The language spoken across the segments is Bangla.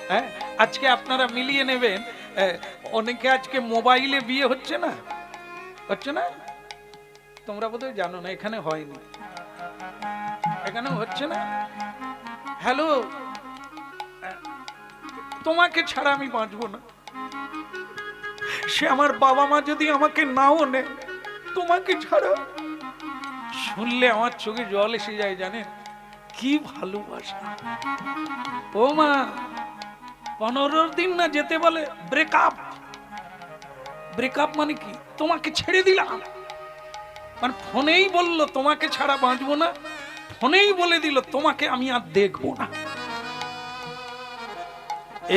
হ্যাঁ, আজকে আপনারা মিলিয়ে নেবেন, অনেকে আজকে মোবাইলে বিয়ে হচ্ছে না, হচ্ছে না? তোমরা বোধহয় জানো না, এখানে হয়নি, এখানে হচ্ছে না। হ্যালো, তোমাকে ছাড়া আমি বাঁচবো না, সে আমার বাবা মা যদি আমাকে নাও নেয়, তোমাকে ছাড়া। শুনলে আমার চোখে জল এসে যায়, জানেন কি ভালোবাসা। ও মা, 15 দিন না যেতে বলে ব্রেকআপ। ব্রেকআপ মানে কি? তোমাকে ছেড়ে দিলাম, মানে ফোনেই বললো তোমাকে ছাড়া বাঁচবো না, ফোনেই বলে দিল তোমাকে আমি আর দেখবো না।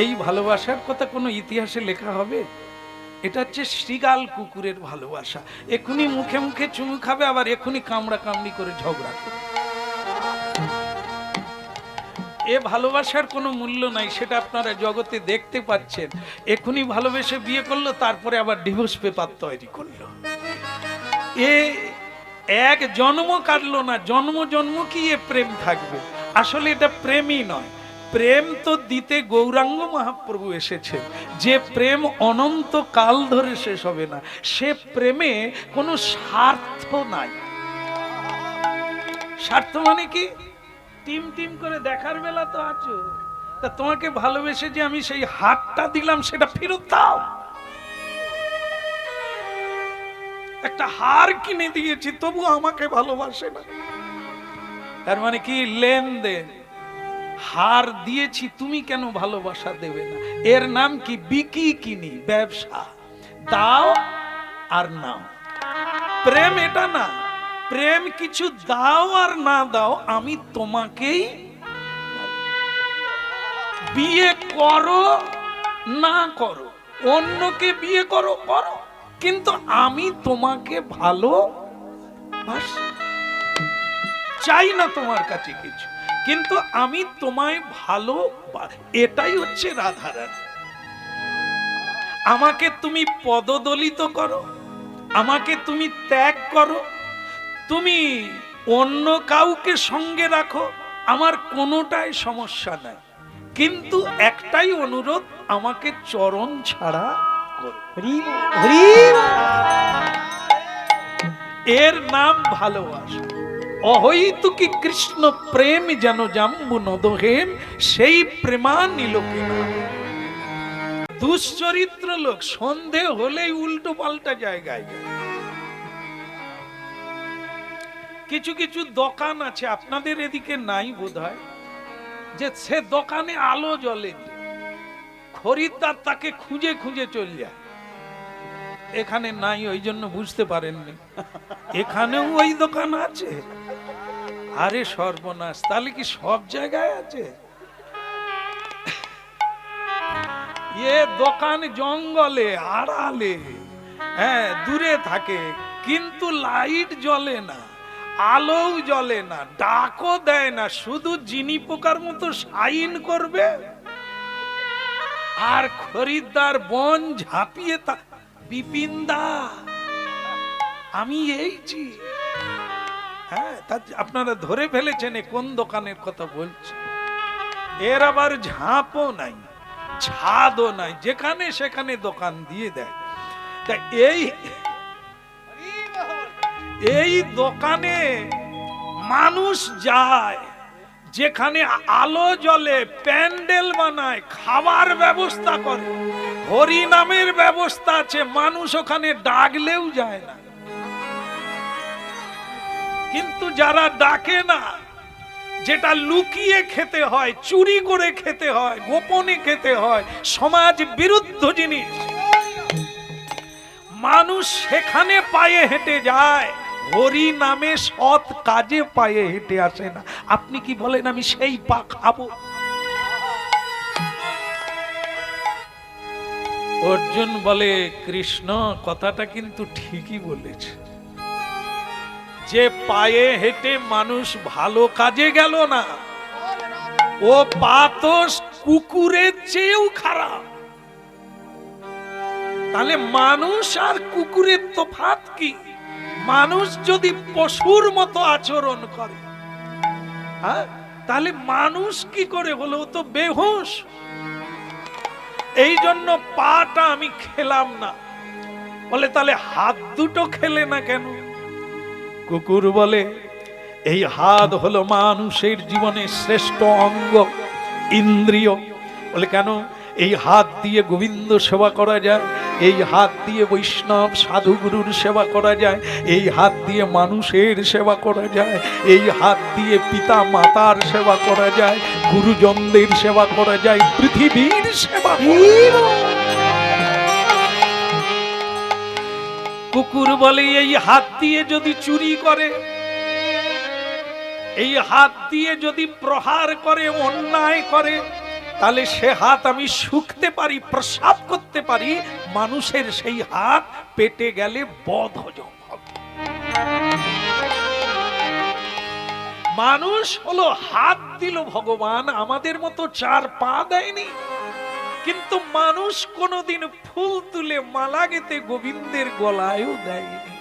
এই ভালোবাসার কথা কোনো ইতিহাসে লেখা হবে? এটা হচ্ছে শৃগাল কুকুরের ভালোবাসা। এখুনি মুখে মুখে চুমু খাবে, আবার এখুনি কামড়া কামড়ি করে ঝগড়া করবে। এ ভালোবাসার কোনো মূল্য নাই, সেটা আপনারা জগতে দেখতে পাচ্ছেন। এখুনি ভালোবেসে বিয়ে করলো, তারপরে আবার ডিভোর্স পেপার তৈরি করলো। এ এক জন্ম কাটলো না, জন্ম জন্ম কি এ প্রেম থাকবে? আসলে এটা প্রেমই নয়। প্রেম তো দিতে গৌরাঙ্গ মহাপ্রভু এসেছেন, যে প্রেম অনন্ত কাল ধরে শেষ হবে না। সে প্রেমে কোনো স্বার্থ নাই। স্বার্থ মানে কি? টিম টিম করে দেখার বেলা তো আছো, তা তোমাকে ভালোবেসে যে আমি সেই হাতটা দিলাম, সেটা ফেরত দাও। একটা হার কিনে দিয়েছি, তবু আমাকে ভালোবাসে না, তার মানে কি? লেনদেন। হার দিয়েছি, তুমি কেন ভালোবাসা দেবে না? এর নাম কি? বিকি কিনি, ব্যবসা। দাও আর নাও। প্রেম এটা না। প্রেম কিছু দাও আর না দাও, আমি তোমাকেই। বিয়ে করো না করো, অন্যকে বিয়ে করো করো, কিন্তু আমি তোমাকে ভালোবাসি। চাই না তোমার কাছে কিছু, কিন্তু আমি তোমায় ভালো। এটাই হচ্ছে রাধারানী। আমাকে তুমি পদদলিত করো, আমাকে তুমি ত্যাগ করো, তুমি অন্য কাউকে সঙ্গে রাখো, আমার কোনোটাই সমস্যা নাই, কিন্তু একটাই অনুরোধ, আমাকে চরণ ছাড়া করো। এর নাম ভালোবাসা। অহৈতুকী কৃষ্ণ প্রেম যেন জাম্বু নদহেম, সেই প্রেমানিল কিনা। দুশ্চরিত্র লোক সন্ধে হলেই উল্টো পাল্টা জায়গায় যায়। কিছু কিছু দোকান আছে, আপনাদের এদিকে নাই বোধহয়, যে সে দোকানে আলো জ্বলে, খরিদ্দার তাকে খুঁজে খুঁজে চলে যায়। এখানে নাই, ওই জন্য বুঝতে পারেননি। এখানেও ওই দোকান আছে? আরে সর্বনাশ, তাহলে কি সব জায়গায় আছে? এ দোকান জঙ্গলে আড়ালে, হ্যাঁ, দূরে থাকে, কিন্তু লাইট জ্বলে না, আলোও জ্বলে না, ডাকও দেয় না, শুধু জিনি পোকার মতো সাইন করবে, আর খরিদ্দার বন ঝাঁপিয়ে তা। বিপিনদা, আমি এইছি। হ্যাঁ, আপনারা ধরে ফেলেছেন কোন দোকানের কথা বলছি। এর আবার ঝাঁপও নাই, ছাদও নাই, যেখানে সেখানে দোকান দিয়ে দেয়। তা এই দোকানে মানুষ যায়, যেখানে আলো জ্বলে, প্যান্ডেল বানায়, খাবার ব্যবস্থা করে, হরি নামের ব্যবস্থা আছে, মানুষ ওখানে ডাকলেও যায় না। কিন্তু যারা ডাকে না, যেটা লুকিয়ে খেতে হয়, চুরি করে খেতে হয়, গোপনে খেতে হয়, সমাজ বিরুদ্ধ জিনিস, মানুষ সেখানে পায়ে হেঁটে যায়, হরি নামে সৎ কাজে পায়ে হেঁটে আসে না। আপনি কি বলেন আমি সেই পা খাবো? অর্জুন বলে, কৃষ্ণ কথাটা কিন্তু ঠিকই বলেছে, যে পায়ে হেঁটে মানুষ ভালো কাজে গেল না, ও পা তো কুকুরের চেয়েও খারাপ। তাহলে মানুষ আর কুকুরের তফাৎ কি? মানুষ যদি পশুর মতো আচরণ করে, হ্যাঁ, তাহলে মানুষ কি করে হলো? তো বেহুশ। এই জন্য পাটা আমি খেলাম না। বলে তাহলে হাত দুটো খেলে না কেন? কুকুর বলে এই হাত হলো মানুষের জীবনে শ্রেষ্ঠ অঙ্গ, ইন্দ্রিয়। বলে কেন? এই হাত দিয়ে গোবিন্দ সেবা করা যায়, এই হাত দিয়ে বৈষ্ণব সাধুগুরুর সেবা করা যায়, এই হাত দিয়ে মানুষের সেবা করা যায়, এই হাত দিয়ে পিতা মাতার সেবা করা যায়, গুরুজনদের সেবা করা যায়, পৃথিবীর সেবা করা যায়। কুকুর বলে এই হাত দিয়ে যদি চুরি করে, এই হাত দিয়ে যদি প্রহার করে, অন্যায় করে, তাহলে সে হাত আমি শুকতে পারি, প্রসাব করতে পারি, মানুষের সেই হাত পেটে গেলে বদ হজম হবে। মানুষ হলো হাত দিল ভগবান, আমাদের মতো চার পা দেয়নি। কিন্তু মানুষ কোনোদিন ফুল তুলে মালা গেতে গোবিন্দের গলায়ও দেয়নি।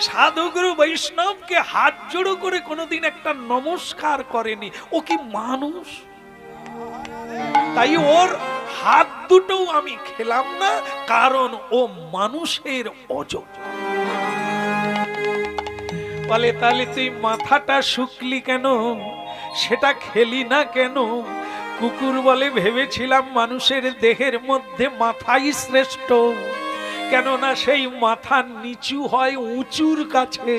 সাধুগুরু বৈষ্ণবকে হাত জোড়ো করে কোনোদিন একটা নমস্কার করেনি। ও কি মানুষ? তাই ওর হাত দুটো আমি খেলাম না, কারণ ও মানুষের অযোগ্য। বলে তাহলে তুই মাথাটা শুকলি কেন, সেটা খেলি না কেন? কুকুর বলে ভেবেছিলাম মানুষের দেহের মধ্যে মাথাই শ্রেষ্ঠ, কেননা সেই মাথা নিচু হয় উঁচুর কাছে।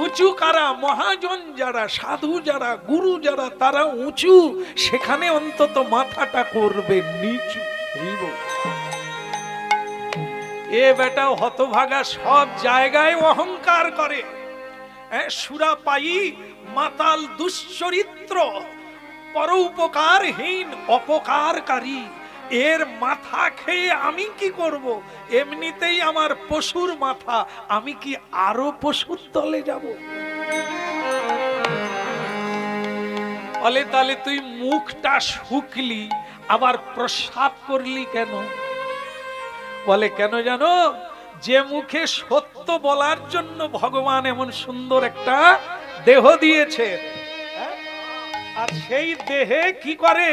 উঁচু কারা? মহাজন যারা, সাধু যারা, গুরু যারা, তারা উঁচু, সেখানে অন্তত মাথাটা করবে নিচু। এ বেটা হতভাগা সব জায়গায় অহংকার করে। সুরাপায়ী, মাতাল, দুশ্চরিত্র, পরোপকারহীন, অপকারকারী, এর মাথা খেয়ে আমি কি করব? এমনিতেই আমার পশুর মাথা, আমি কি আরো পশুর তলে যাব? বলে তাহলে তুই মুখটা শুকলি, আবার প্রসাব করলি কেন? বলে কেন জানো? যে মুখে সত্য বলার জন্য ভগবান এমন সুন্দর একটা দেহ দিয়েছে, আর সেই দেহে কি করে?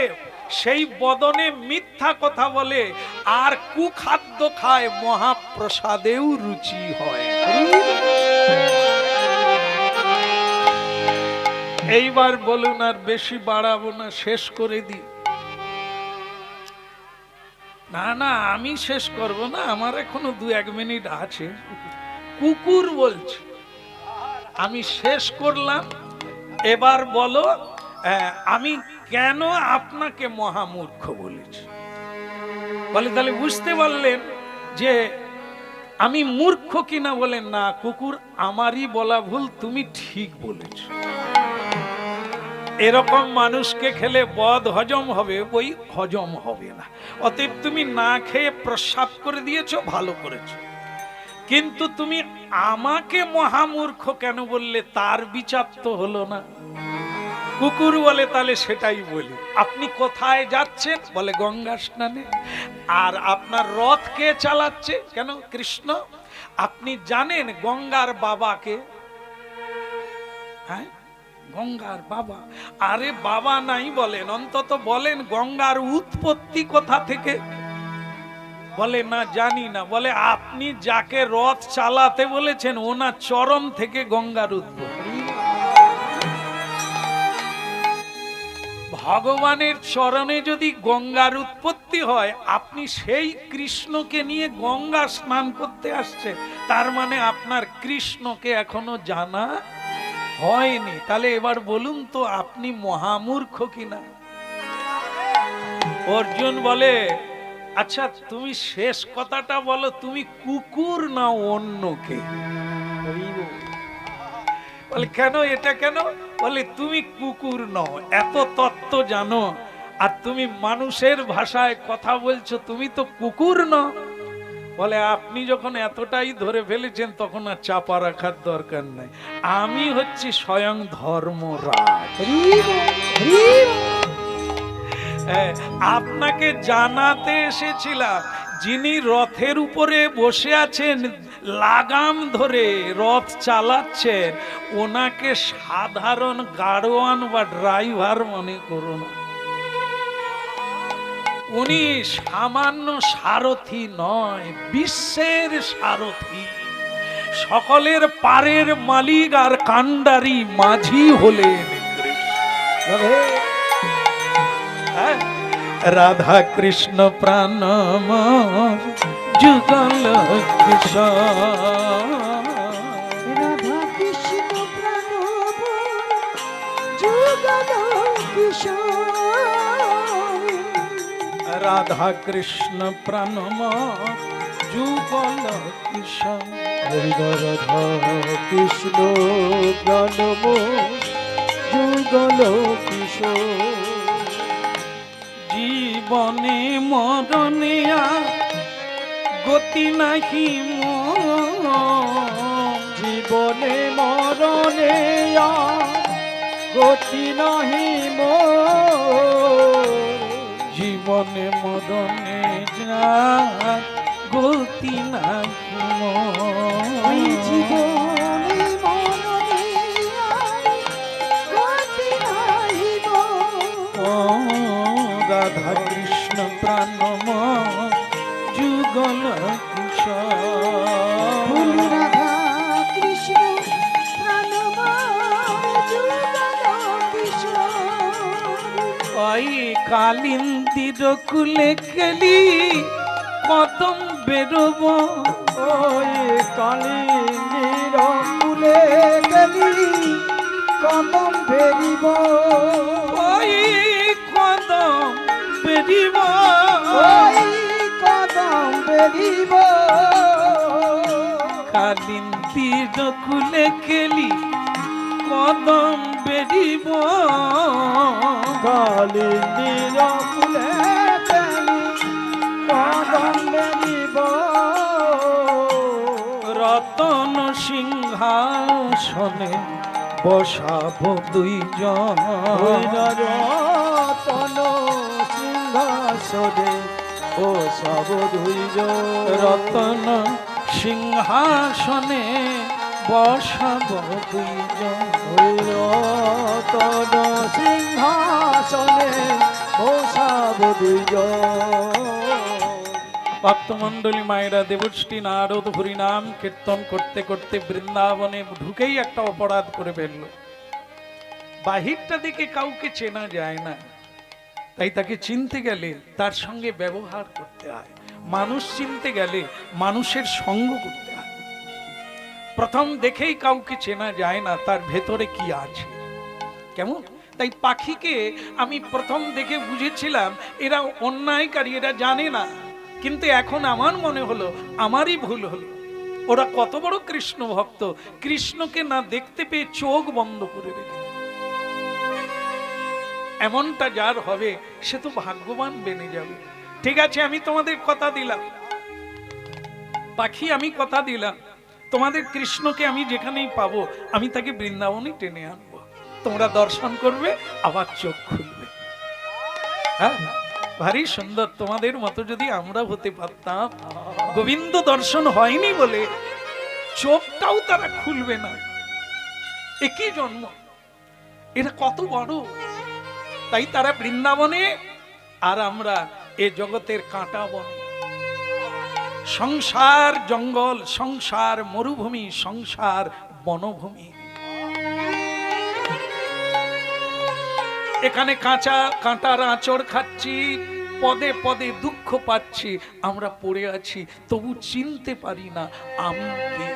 সেই বদনে মিথ্যা কথা বলে আর কুখাদ্য খায়, মহাপ্রসাদেও রুচি হয়। এইবার বলুন, আর বেশি বাড়াবো না, শেষ করে দিই। না না, আমি শেষ করব না, আমার এখনো 2-1 মিনিট আছে। কুকুর বলছে আমি শেষ করলাম, এবার বলো আমি কেন আপনাকে মহামূর্খ বলেছি? বলে তাহলে বুঝতে পারলেন যে আমি মূর্খ কিনা? বলেন না কুকুর, আমারই বলা ভুল, তুমি ঠিক বলেছ। এরকম মানুষকে খেলে বদ হজম হবে, ওই হজম হবে না। অতএব তুমি না খেয়ে প্রসাব করে দিয়েছো, ভালো করেছো, কিন্তু তুমি আমাকে মহামূর্খ কেন বললে? তার বিচার তো হলো না। কুকুর বলে তাহলে সেটাই বলি, আপনি কোথায় যাচ্ছেন? বলে গঙ্গা স্নানে। আর আপনার রথ কে চালাচ্ছে? কেন? কৃষ্ণ। আপনি জানেন গঙ্গার বাবাকে? হ্যাঁ, গঙ্গার বাবা। আরে বাবা নাই বলেন, অন্তত বলেন গঙ্গার উৎপত্তি কোথা থেকে? বলে না জানি না। বলে আপনি যাকে রথ চালাতে বলেছেন ওনার চরণ থেকে গঙ্গার উৎপত্তি। ভগবানের চরণে যদি গঙ্গার উৎপত্তি হয়, আপনি সেই কৃষ্ণকে নিয়ে গঙ্গা স্নান করতে আসছেন, তার মানে আপনার কৃষ্ণকে এখনো জানা হয়নি। তাহলে এবার বলুন তো আপনি মহামূর্খ কিনা? অর্জুন বলে আচ্ছা তুমি শেষ কথাটা বলো, তুমি কুকুর না অন্য কে? বলে কেন? এটা কেন? বলে তুমি কুকুর নও, এত তত্ত্ব জানো, আর তুমি মানুষের ভাষায় কথা বলছো, তুমি তো কুকুর নও। বলে আপনি যখন এতটাই ধরে ফেলেছেন তখন আর চাপা রাখার দরকার নাই, আমি হচ্ছি স্বয়ং ধর্মরাজ। আপনাকে জানাতে এসেছিলাম, যিনি রথের উপরে বসে আছেন, লাগাম ধরে রথ চালাচ্ছেন, ওনাকে সাধারণ গাড়োয়ান বা ড্রাইভার মনে করুন। উনি সামান্য সারথি নয়, বিশ্বের সারথি। সকলের পারের মালিক আর কান্ডারি মাঝি হলেন রাধা কৃষ্ণ প্রাণম যুগল কিশোর। রাধা কৃষ্ণ প্রাণব যুগল কিশোর। রাধা কৃষ্ণ প্রাণম যুগল কিশোর। রাধা কৃষ্ণ প্রাণব যুগল কিশোর। জীবনে মরণে গতি নাহি মোর। জীবনে মরণে গতি নাহি মোর। জীবনে মরণে যা গতি নাহি মোর। জীবনে মরণে গতি নাই ও রাধা কৃষ্ণ প্রাণম যুগল কিশোর। রাধা কৃষ্ণ প্রাণব যুগল কিশোর। ওই কালিন্দির কুলে খেলি কদম বেরোব। ওই কালিন্দির কুলে গেলি কদম বেরিব। ওই কদম বেরিব। ওই কদম বেরিব। কালিন্দির কুলে খেলি কদম বেরিব। কালিন্দির কুলে গেলি কদম বেরিব। রতন সিংহাসনে বসাব দুইজন। রতন সিংহাসনে বসাব দুইজন। রতন সিংহাসনে বসাব দুইজন। রতন সিংহাসনে বসাব দুইজন। ভক্তমণ্ডলী মায়েরা, দেবশ্রী নারদ হরিনাম কীর্তন করতে করতে বৃন্দাবনে ঢুকেই একটা অপরাধ করে ফেললো। বাহিরটা দেখে কাউকে চেনা যায় না, তাই তাকে চিনতে গেলে তার সঙ্গে ব্যবহার করতে হয়। মানুষ চিনতে গেলে মানুষের সঙ্গ করতে হয়। প্রথম দেখেই কাউকে চেনা যায় না তার ভেতরে কি আছে। কেমন? তাই পাখিকে আমি প্রথম দেখে বুঝেছিলাম এরা অন্যায়কারী, এরা জানে না। কিন্তু এখন আমার মনে হলো আমারই ভুল হলো। ওরা কত বড় কৃষ্ণ ভক্ত, কৃষ্ণকে না দেখতে পেয়ে চোখ বন্ধ করে রেখে। এমনটা যার হবে সে তো ভাগ্যবান বেনে যাবে। ঠিক আছে, আমি তোমাদের কথা দিলাম পাখি, আমি কথা দিলাম তোমাদের কৃষ্ণকে আমি যেখানেই পাবো আমি তাকে বৃন্দাবনে টেনে আনবো। তোমরা দর্শন করবে, আবার চোখ খুলবে। হ্যাঁ, ভারী সুন্দর। তোমাদের মতো যদি আমরা হতে পারতাম। গোবিন্দ দর্শন হয়নি বলে চোখটাও তারা খুলবে না। একই জন্ম, এটা কত বড়। তাই তারা বৃন্দাবনে আর আমরা এ জগতের কাঁটা বনে। সংসার জঙ্গল, সংসার মরুভূমি, সংসার বনভূমি। এখানে কাঁটার আঁচড় খাচ্ছি, পদে পদে দুঃখ পাচ্ছি, আমরা পড়ে আছি, তবু চিনতে পারি না আমি কে।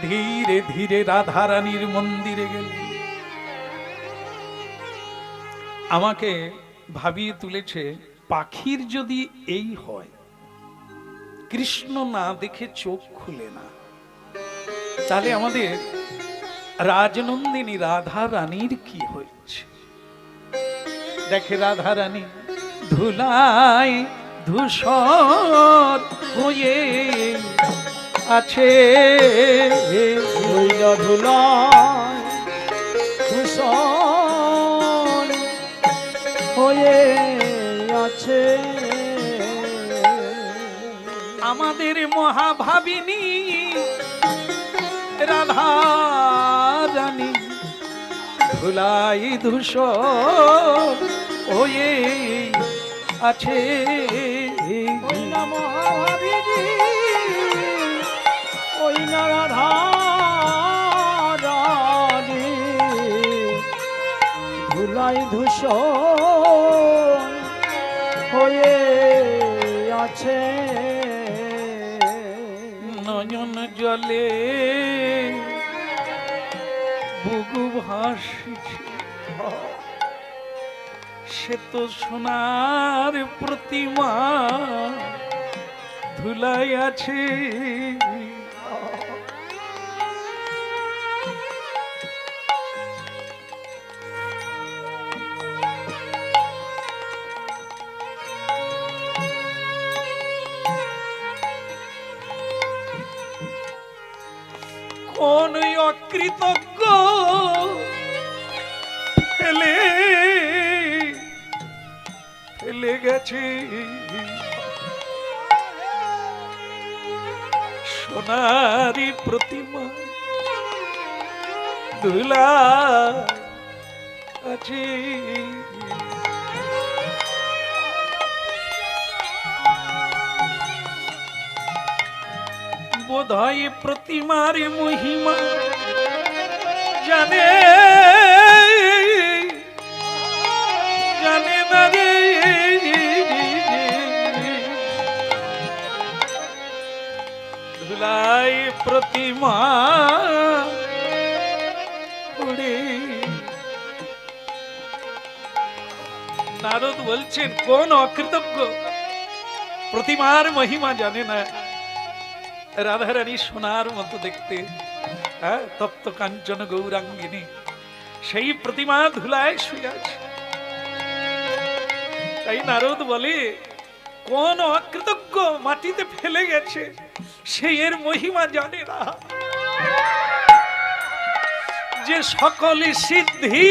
ধীরে ধীরে রাধারানীর মন্দিরে গেলে আমাকে ভাবিয়ে তুলেছে, পাখির যদি এই হয়, কৃষ্ণ না দেখে চোখ খুলে না, তাহলে আমাদের রাজনন্দিনী রাধা রানীর কি হয়েছে। দেখে রাধা রানী ধুলায় ধূসর হয়ে আছে। ধুলায় ধূসর হয়ে আছে। আমাদের মহাভাবিনী রাধা রানী ধুলাই ধূস হয়ে আছে। ওই না মহাভাবিনী, ওই না রাধা রানী, ধুলাই ধূসর হয়ে আছে। নয়ন জলে বুকু ভাসছে, সে তো সোনার প্রতিমা ধুলাই আছে। কোন অকৃতজ্ঞ ফেলে ফেলে গেছে সোনারি প্রতিমা ধুলা আছে। বোধহয় প্রতিমার মহিমা জানে জানে না রে, ধুলাই প্রতিমা উড়ে। নারদ বলছেন কোন অকৃতজ্ঞ প্রতিমার মহিমা জানে না। রাধারানী সোনার মতো দেখতে, হ্যাঁ, তপ্ত কাঞ্চন গৌরাঙ্গিনী, সেই প্রতিমা ধুলায় শুয়ে আছে। তাই নারদ বলে কোন অকৃতজ্ঞ মাটিতে ফেলে গেছে, সে এর মহিমা জানে না। যে সকল সিদ্ধি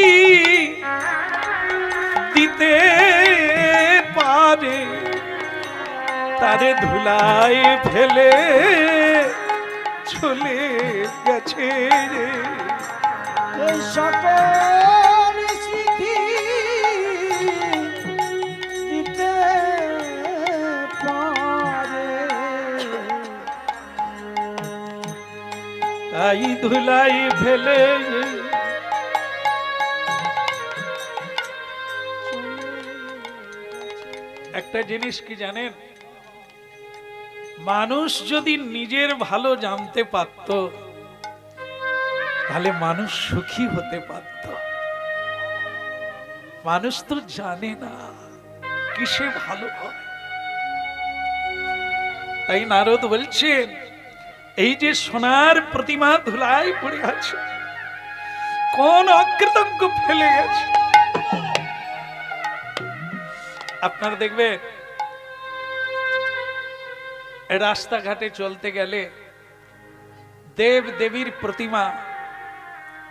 দিতে পারে, তারে ধুলায় ফেলে চলে গেছে রে। এই সকল স্মৃতি দিতে পারে, তাই ধুলাই ফেলে একটা জিনিস কি জানেন, মানুষ যদি নিজের ভালো জানতে পারত, তাহলে মানুষ সুখী হতে পারত। মানুষ তো জানে না কিসে ভালো হয়। তাই নারদ বলছেন এই যে সোনার প্রতিমা ধুলায় পড়ে আছে, কোন অকৃতজ্ঞ ফেলে গেছে। আপনারা দেখবে রাস্তাঘাটে চলতে গেলে দেব দেবীর প্রতিমা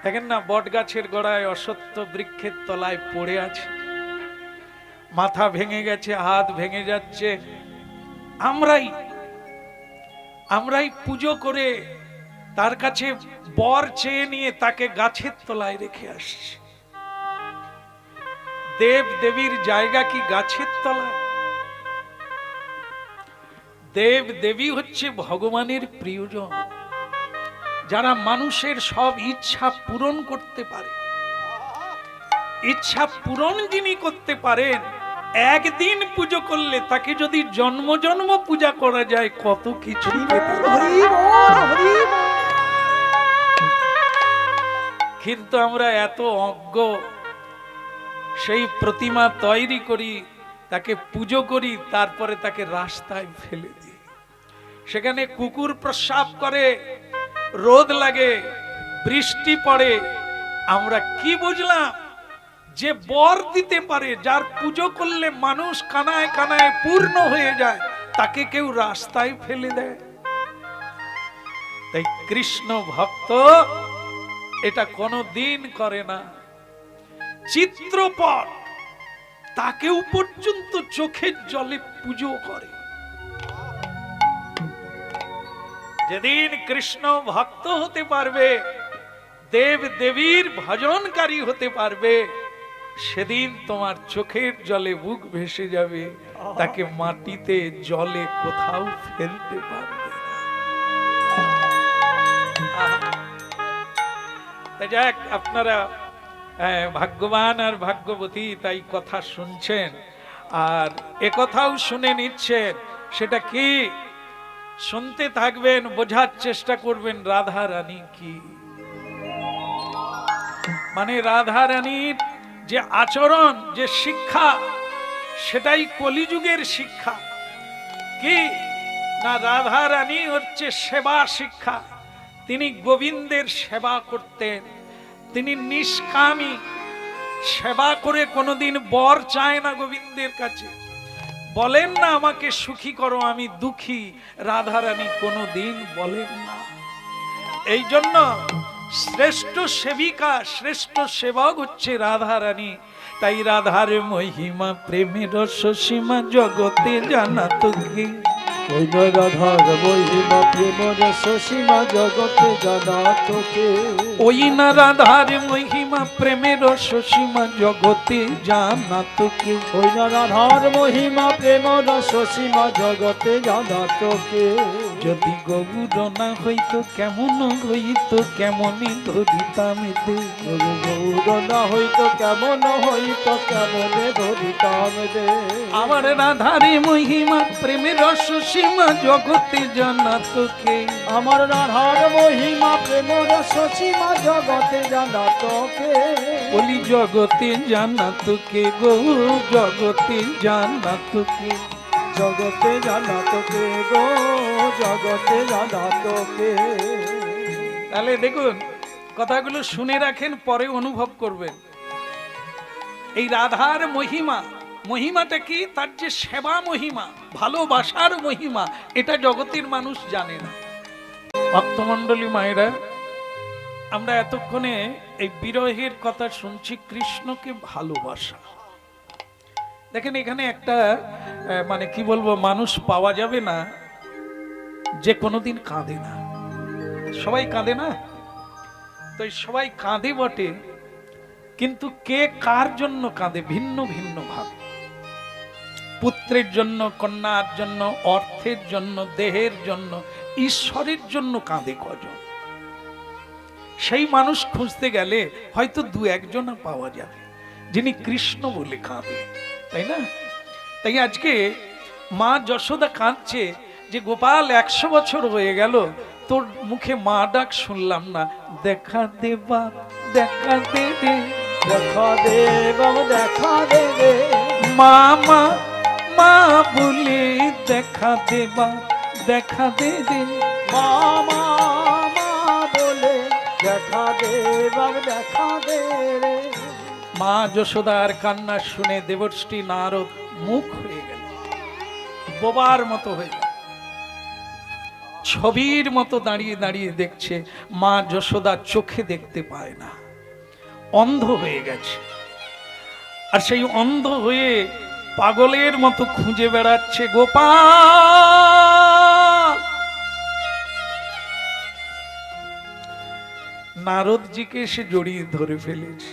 দেখেন না, বট গাছের গোড়ায় অশ্বত্থ বৃক্ষের তলায় পড়ে আছে, মাথা ভেঙে গেছে, হাত ভেঙে যাচ্ছে। আমরাই পুজো করে তার কাছে বর চেয়ে নিয়ে তাকে গাছের তলায় রেখে আসছি। দেব দেবীর জায়গা কি গাছের তলায়? দেব দেবী হচ্ছে ভগবানের প্রিয়জন, যারা মানুষের সব ইচ্ছা পূরণ করতে পারে। ইচ্ছা পূরণ যিনি করতে পারেন, একদিন পুজো করলে তাকে যদি জন্ম জন্ম পূজা করা যায়, কত কিছু পেতে পারে। কিন্তু আমরা এত অজ্ঞ, সেই প্রতিমা তৈরি করি, তাকে পুজো করি, তারপরে তাকে রাস্তায় ফেলে দিই। সেখানে কুকুর প্রস্রাব করে, রোদ লাগে, বৃষ্টি পড়ে, আমরা কি বুঝলাম যে বর দিতে পারে, যার পুজো করলে মানুষ কানায় কানায় পূর্ণ হয়ে যায়, তাকে কেউ রাস্তায় ফেলে দেয়? তাই কৃষ্ণ ভক্ত এটা কোনো দিন করে না। চিত্রপট তাকেও পর্যন্ত চোখের জলে পুজো করে। যেদিন কৃষ্ণ ভক্ত হতে পারবে, দেব দেবীর ভজনকারী হতে পারবে, সেদিন তোমার চোখের জলে বুক ভেসে যাবে, তাকে মাটিতে জলে কোথাও ফেলতে পারবে না। আহা। তা যাক, আপনারা ভাগ্যবান আর ভাগ্যবতী, তাই কথা শুনছেন আর একথাও শুনে নিচ্ছেন। সেটা কি? শুনতে থাকবেন, বোঝার চেষ্টা করবেন রাধা রানী কি। মানে রাধা রানীর যে আচরণ, যে শিক্ষা, সেটাই কলিযুগের শিক্ষা। কি না, রাধা রানী হচ্ছে সেবা শিক্ষা। তিনি গোবিন্দের সেবা করতেন, তিনি নিষ্কামী, সেবা করে কোনোদিন বর চায় না গোবিন্দের কাছে। বলেন না আমাকে সুখী করো আমি দুঃখী, রাধা রানী কোনোদিন বলেন না। এই জন্য শ্রেষ্ঠ সেবিকা, শ্রেষ্ঠ সেবক হচ্ছে রাধা রানী। তাই রাধার মহিমা প্রেমের রসসীমা জগতে জানা তো কি। ওই নয় রাধার মহিমা প্রেম রসসীমা জগতে জানা তোকে। ওই না রাধার মহিমা প্রেমের রসসীমা জগতে জানা তো কি। ওই না রাধার মহিমা প্রেম রসসীমা জগতে জানা তোকে। যদি গৌর না হইতো কেমন হইতো, কেমনই ধরিতাম দে। গৌর না হইতো কেমন হইতো, কেমনে ধরিতাম দে। আমার রাধারে মহিমা প্রেমের রসসীমা জগতে জানা তোকে। আমার রাধার মহিমা প্রেম রসসীমা জগতে জানা তোকে। বলি জগতে জানা তোকে গো, জগতে জানা তোকে। জগতে জানা তোকে গো, জগতে জানা তোকে। তাহলে দেখুন, কথাগুলো শুনে রাখেন, পরে অনুভব করবেন। এই রাধার মহিমা, মহিমাটা কি? তার যে সেবা মহিমা, ভালোবাসার মহিমা, এটা জগতের মানুষ জানে না। ভক্তমণ্ডলী মায়েরা, আমরা এতক্ষণে এই বিরহের কথা শুনছি, কৃষ্ণকে ভালোবাসা। দেখেন এখানে একটা মানে কি বলবো, মানুষ পাওয়া যাবে না যে কোনোদিন কাঁদে না। সবাই কাঁদে না? তো সবাই কাঁদে বটে, কিন্তু কে কার জন্য কাঁদে ভিন্ন ভিন্ন ভাবে। পুত্রের জন্য, কন্যার জন্য, অর্থের জন্য, দেহের জন্য, ঈশ্বরের জন্য কাঁদে কজন? সেই মানুষ খুঁজতে গেলে হয়তো দু একজন পাওয়া যাবে যিনি কৃষ্ণ বলে কাঁদে, তাই না? তাই আজকে মা যশোদা কাঁদছে যে গোপাল 100 বছর হয়ে গেল, তোর মুখে মা ডাক শুনলাম না, দেখা দে বাপ, দেখা দে রে, দেখা দে বাবা, দেখা দে রে। মা মা মা বলে দেখা দে বাপ, দেখা দে রে। মা মা মা বলে দেখা দে বাবা, দেখা দে রে। মা যশোদার কান্না শুনে দেবশ্রী নারদ মুখ হয়ে গেল, বোবার মতো হয়ে গেল। ছবির মতো দাঁড়িয়ে দাঁড়িয়ে দেখছে, মা যশোদা চোখে দেখতে পায় না, অন্ধ হয়ে গেছে। আর সেই অন্ধ হয়ে পাগলের মতো খুঁজে বেড়াচ্ছে গোপাল। নারদজিকে সে জড়িয়ে ধরে ফেলেছে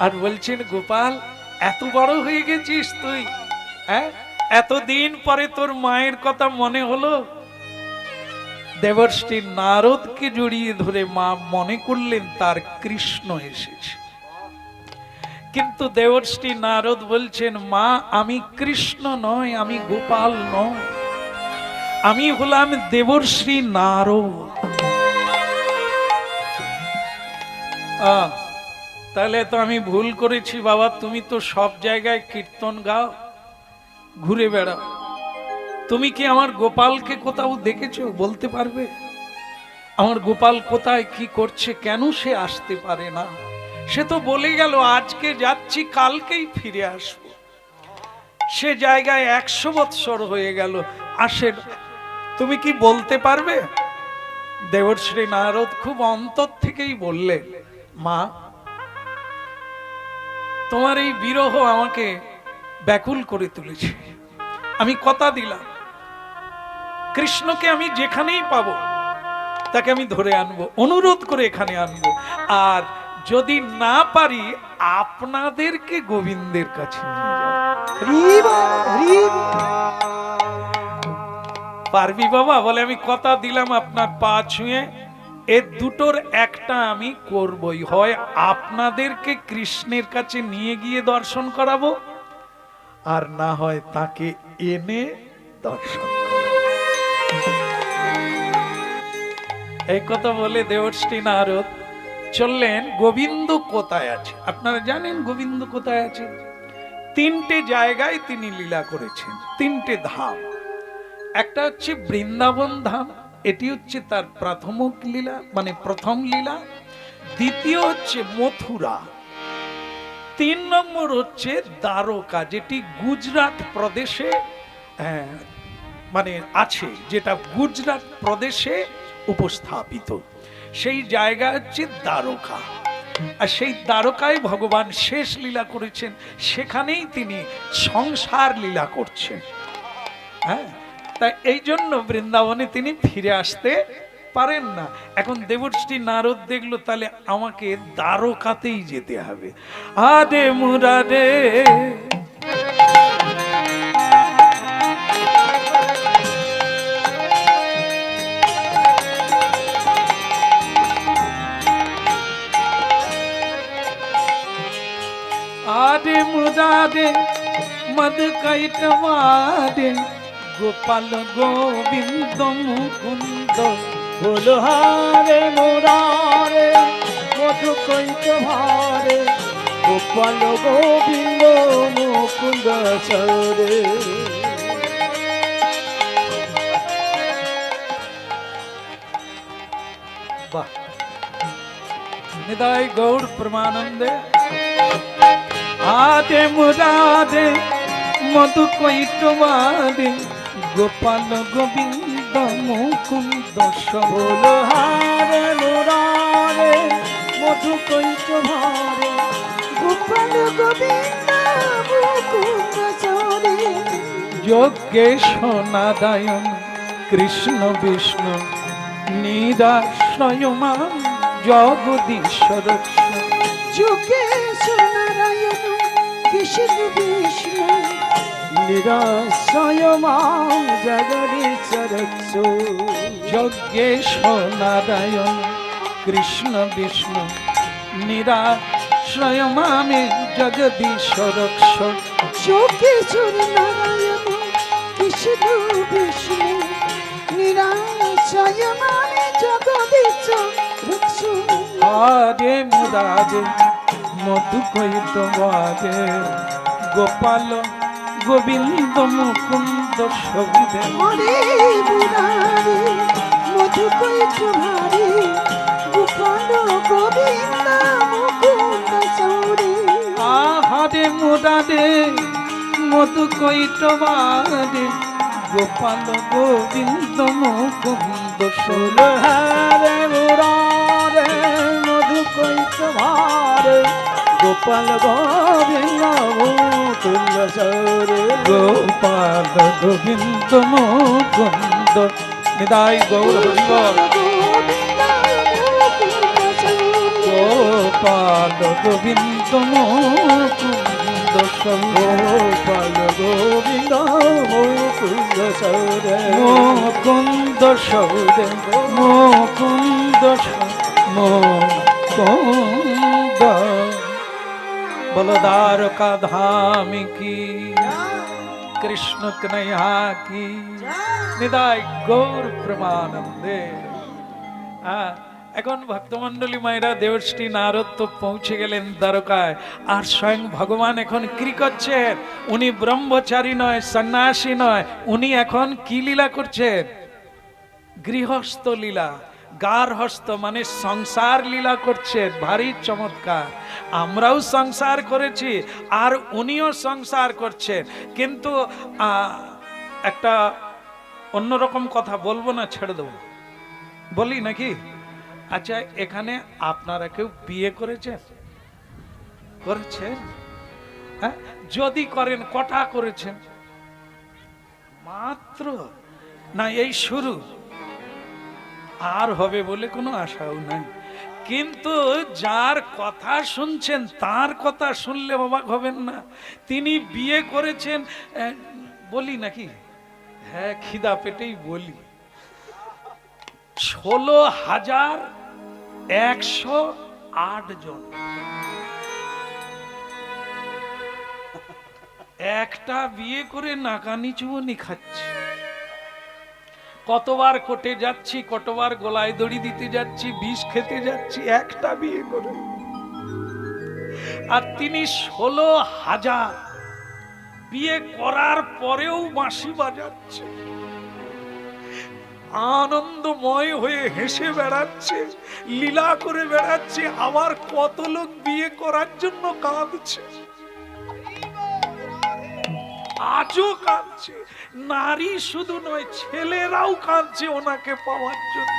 আর বলছেন, গোপাল এত বড় হয়ে গেছিস তুই, হ্যাঁ? এতদিন পরে তোর মায়ের কথা মনে হলো? দেবশ্রী নারদকে জড়িয়ে ধরে মা মনে করলেন তার কৃষ্ণ এসেছে। কিন্তু দেবশ্রী নারদ বলছেন, মা আমি কৃষ্ণ নয়, আমি গোপাল নয়, আমি হলাম দেবশ্রী নারদ। তাহলে তো আমি ভুল করেছি বাবা, তুমি তো সব জায়গায় কীর্তন গাও, ঘুরে বেড়াও, তুমি কি আমার গোপালকে কোথাও দেখেছো? বলতে পারবে আমার গোপাল কোথায় কি করছে, কেন সে আসতে পারে না? সে তো বলে গেল আজকে যাচ্ছি, কালকেই ফিরে আসবো। সে জায়গায় 100 বৎসর হয়ে গেল, আসে, তুমি কি বলতে পারবে? দেবশ্রী নারদ খুব অন্তর থেকেই বললেন, মা তোমার এই বিরহ আমাকে ব্যাকুল করে তুলেছে। আমি কথা দিলাম কৃষ্ণকে আমি যেখানেই পাবো তাকে আমি ধরে আনবো, অনুরোধ করে এখানে আনবো। আর যদি না পারি আপনাদেরকে গোবিন্দের কাছে নিয়ে যাব। পারবি বাবা? বলে আমি কথা দিলাম আপনার পা ছুঁয়ে এর দুটোর একটা আমি করবই, হয় আপনাদেরকে কৃষ্ণের কাছে নিয়ে গিয়ে দর্শন করাবো, আর না হয় তাকে এনে দর্শন করাবো। এই কথা বলে দেবশ্রী নারদ চললেন। গোবিন্দ কোথায় আছে আপনারা জানেন? গোবিন্দ কোথায় আছে? তিনটে জায়গায় তিনি লীলা করেছেন, তিনটে ধাম। একটা হচ্ছে বৃন্দাবন ধাম, এটি হচ্ছে তার প্রাথমিক লীলা, মানে প্রথম লীলা। দ্বিতীয় হচ্ছে মথুরা। 3 নম্বর হচ্ছে দ্বারকা, যেটি গুজরাট প্রদেশে মানে আছে, যেটা গুজরাট প্রদেশে উপস্থাপিত। সেই জায়গা হচ্ছে দ্বারকা। আর সেই দ্বারকায় ভগবান শেষ লীলা করেছেন, সেখানেই তিনি সংসার লীলা করছেন। হ্যাঁ, তাই এই জন্য বৃন্দাবনে তিনি ফিরে আসতে পারেন না। এখন দেবশ্রী নারদ দেখলো তাহলে আমাকে দ্বারকাতেই যেতে হবে। আরে মুরারে আরে মুরারে মদ কৈটবারে গোপাল গোবিন্দ মুকুন্দ বলো হারে মোরারে মধু কৈত ভারে গোপাল গোবিন্দ মুকুন্দ সরে। বাহ! নিতাই গৌর প্রেমানন্দে। আদে মুরাদে মধু কৈটবারে গোপাল গোবিন্দ মুকুন্দ বলো হারে মোরারে মধু কৈত ভারে গোপাল গোবিন্দ মুকুন্দ চরে। যজ্ঞেশ নারায়ণ কৃষ্ণ বিষ্ণু নিরাশ্রয়মান জগদীশ্বর। যোগেশ নারায়ণ কৃষ্ণ বিষ্ণু নিরাশ্রয় মাম জগদীশ্বর। যজ্ঞেশ নারায়ণ কৃষ্ণ বিষ্ণু নিরাশ্রয় মামে জগদীশ্বর। যোগেশ নারায়ণ কৃষ্ণ বিষ্ণু নিরাশ্রয় মানে জগদীশ্বর। আরে মুরারে মধু কৈটবারে গোপাল গোবিন্দ মুকুন্দ সবিদে। হরে মুরারে মধু কৈট ভারে গোপাল গোবিন্দ মুকুন্দ চরে। আহারে মুরারে মধু কৈটবারে গোপাল গোবিন্দ মুকুন্দ বলো হারে মোরারে মধু কৈত ভারে গোপাল গোবিন্দ মুকুন্দ সরে। গোপাল গোবিন্দ মুকুন্দ। নিতাই গৌর হরিবল। গোপাল গোবিন্দ মুকুন্দ গোপাল গোবিন্দ মুকুন্দ সরে। মুকুন্দ সৌরে মুকুন্দ মুকুন্দ। বলদার কা ধাম কি কৃষ্ণ কনৈয়া কি। নিতাই গৌর প্রেমানন্দে। এখন ভক্তমন্ডলী মায়েরা দেবশ্রী নারদ তো পৌঁছে গেলেন দ্বারকায়, আর স্বয়ং ভগবান এখন কি করছেন? উনি ব্রহ্মচারী নয়, সন্ন্যাসী নয়, উনি এখন কি লীলা করছেন? গৃহস্থ লীলা। গার্হস্থ মানে সংসার লীলা করছেন। ভারী চমৎকার। আমরাও সংসার করেছি আর উনিও সংসার করছেন, কিন্তু একটা অন্যরকম কথা বলবো না, ছেড়ে দেবো, বলি নাকি? আচ্ছা, এখানে আপনারা কেউ বিয়ে করেছেন? করেছেন? হ্যাঁ, যদি করেন কটা করেছেন? মাত্র না, এই শুরু। আর হবে বলে কোনো আশাও নাই। কিন্তু যার কথা শুনছেন তার কথা শুনলে অবাক হবেন না। তিনি বিয়ে করেছেন, বলি নাকি? হ্যাঁ, খিদা পেটেই বলি। 16,108 জন। একটা বিয়ে করে নাকানি চুবনি খাচ্ছে। কতবার কোর্টে যাচ্ছি, কতবার গলায় দড়ি দিতে যাচ্ছি, বিষ খেতে যাচ্ছি, একটা বিয়ে করে। আর তিনি 16,000 বিয়ে করার পরেও বাঁশি বাজাচ্ছে, আনন্দময় হয়ে হেসে বেড়াচ্ছে, লীলা করে বেড়াচ্ছে। আবার কত লোক বিয়ে করার জন্য কাঁদছে, আজও কাঁদছে। নারী শুধু নয়, ছেলেরাও কাঁদছে ওনাকে পাওয়ার জন্য।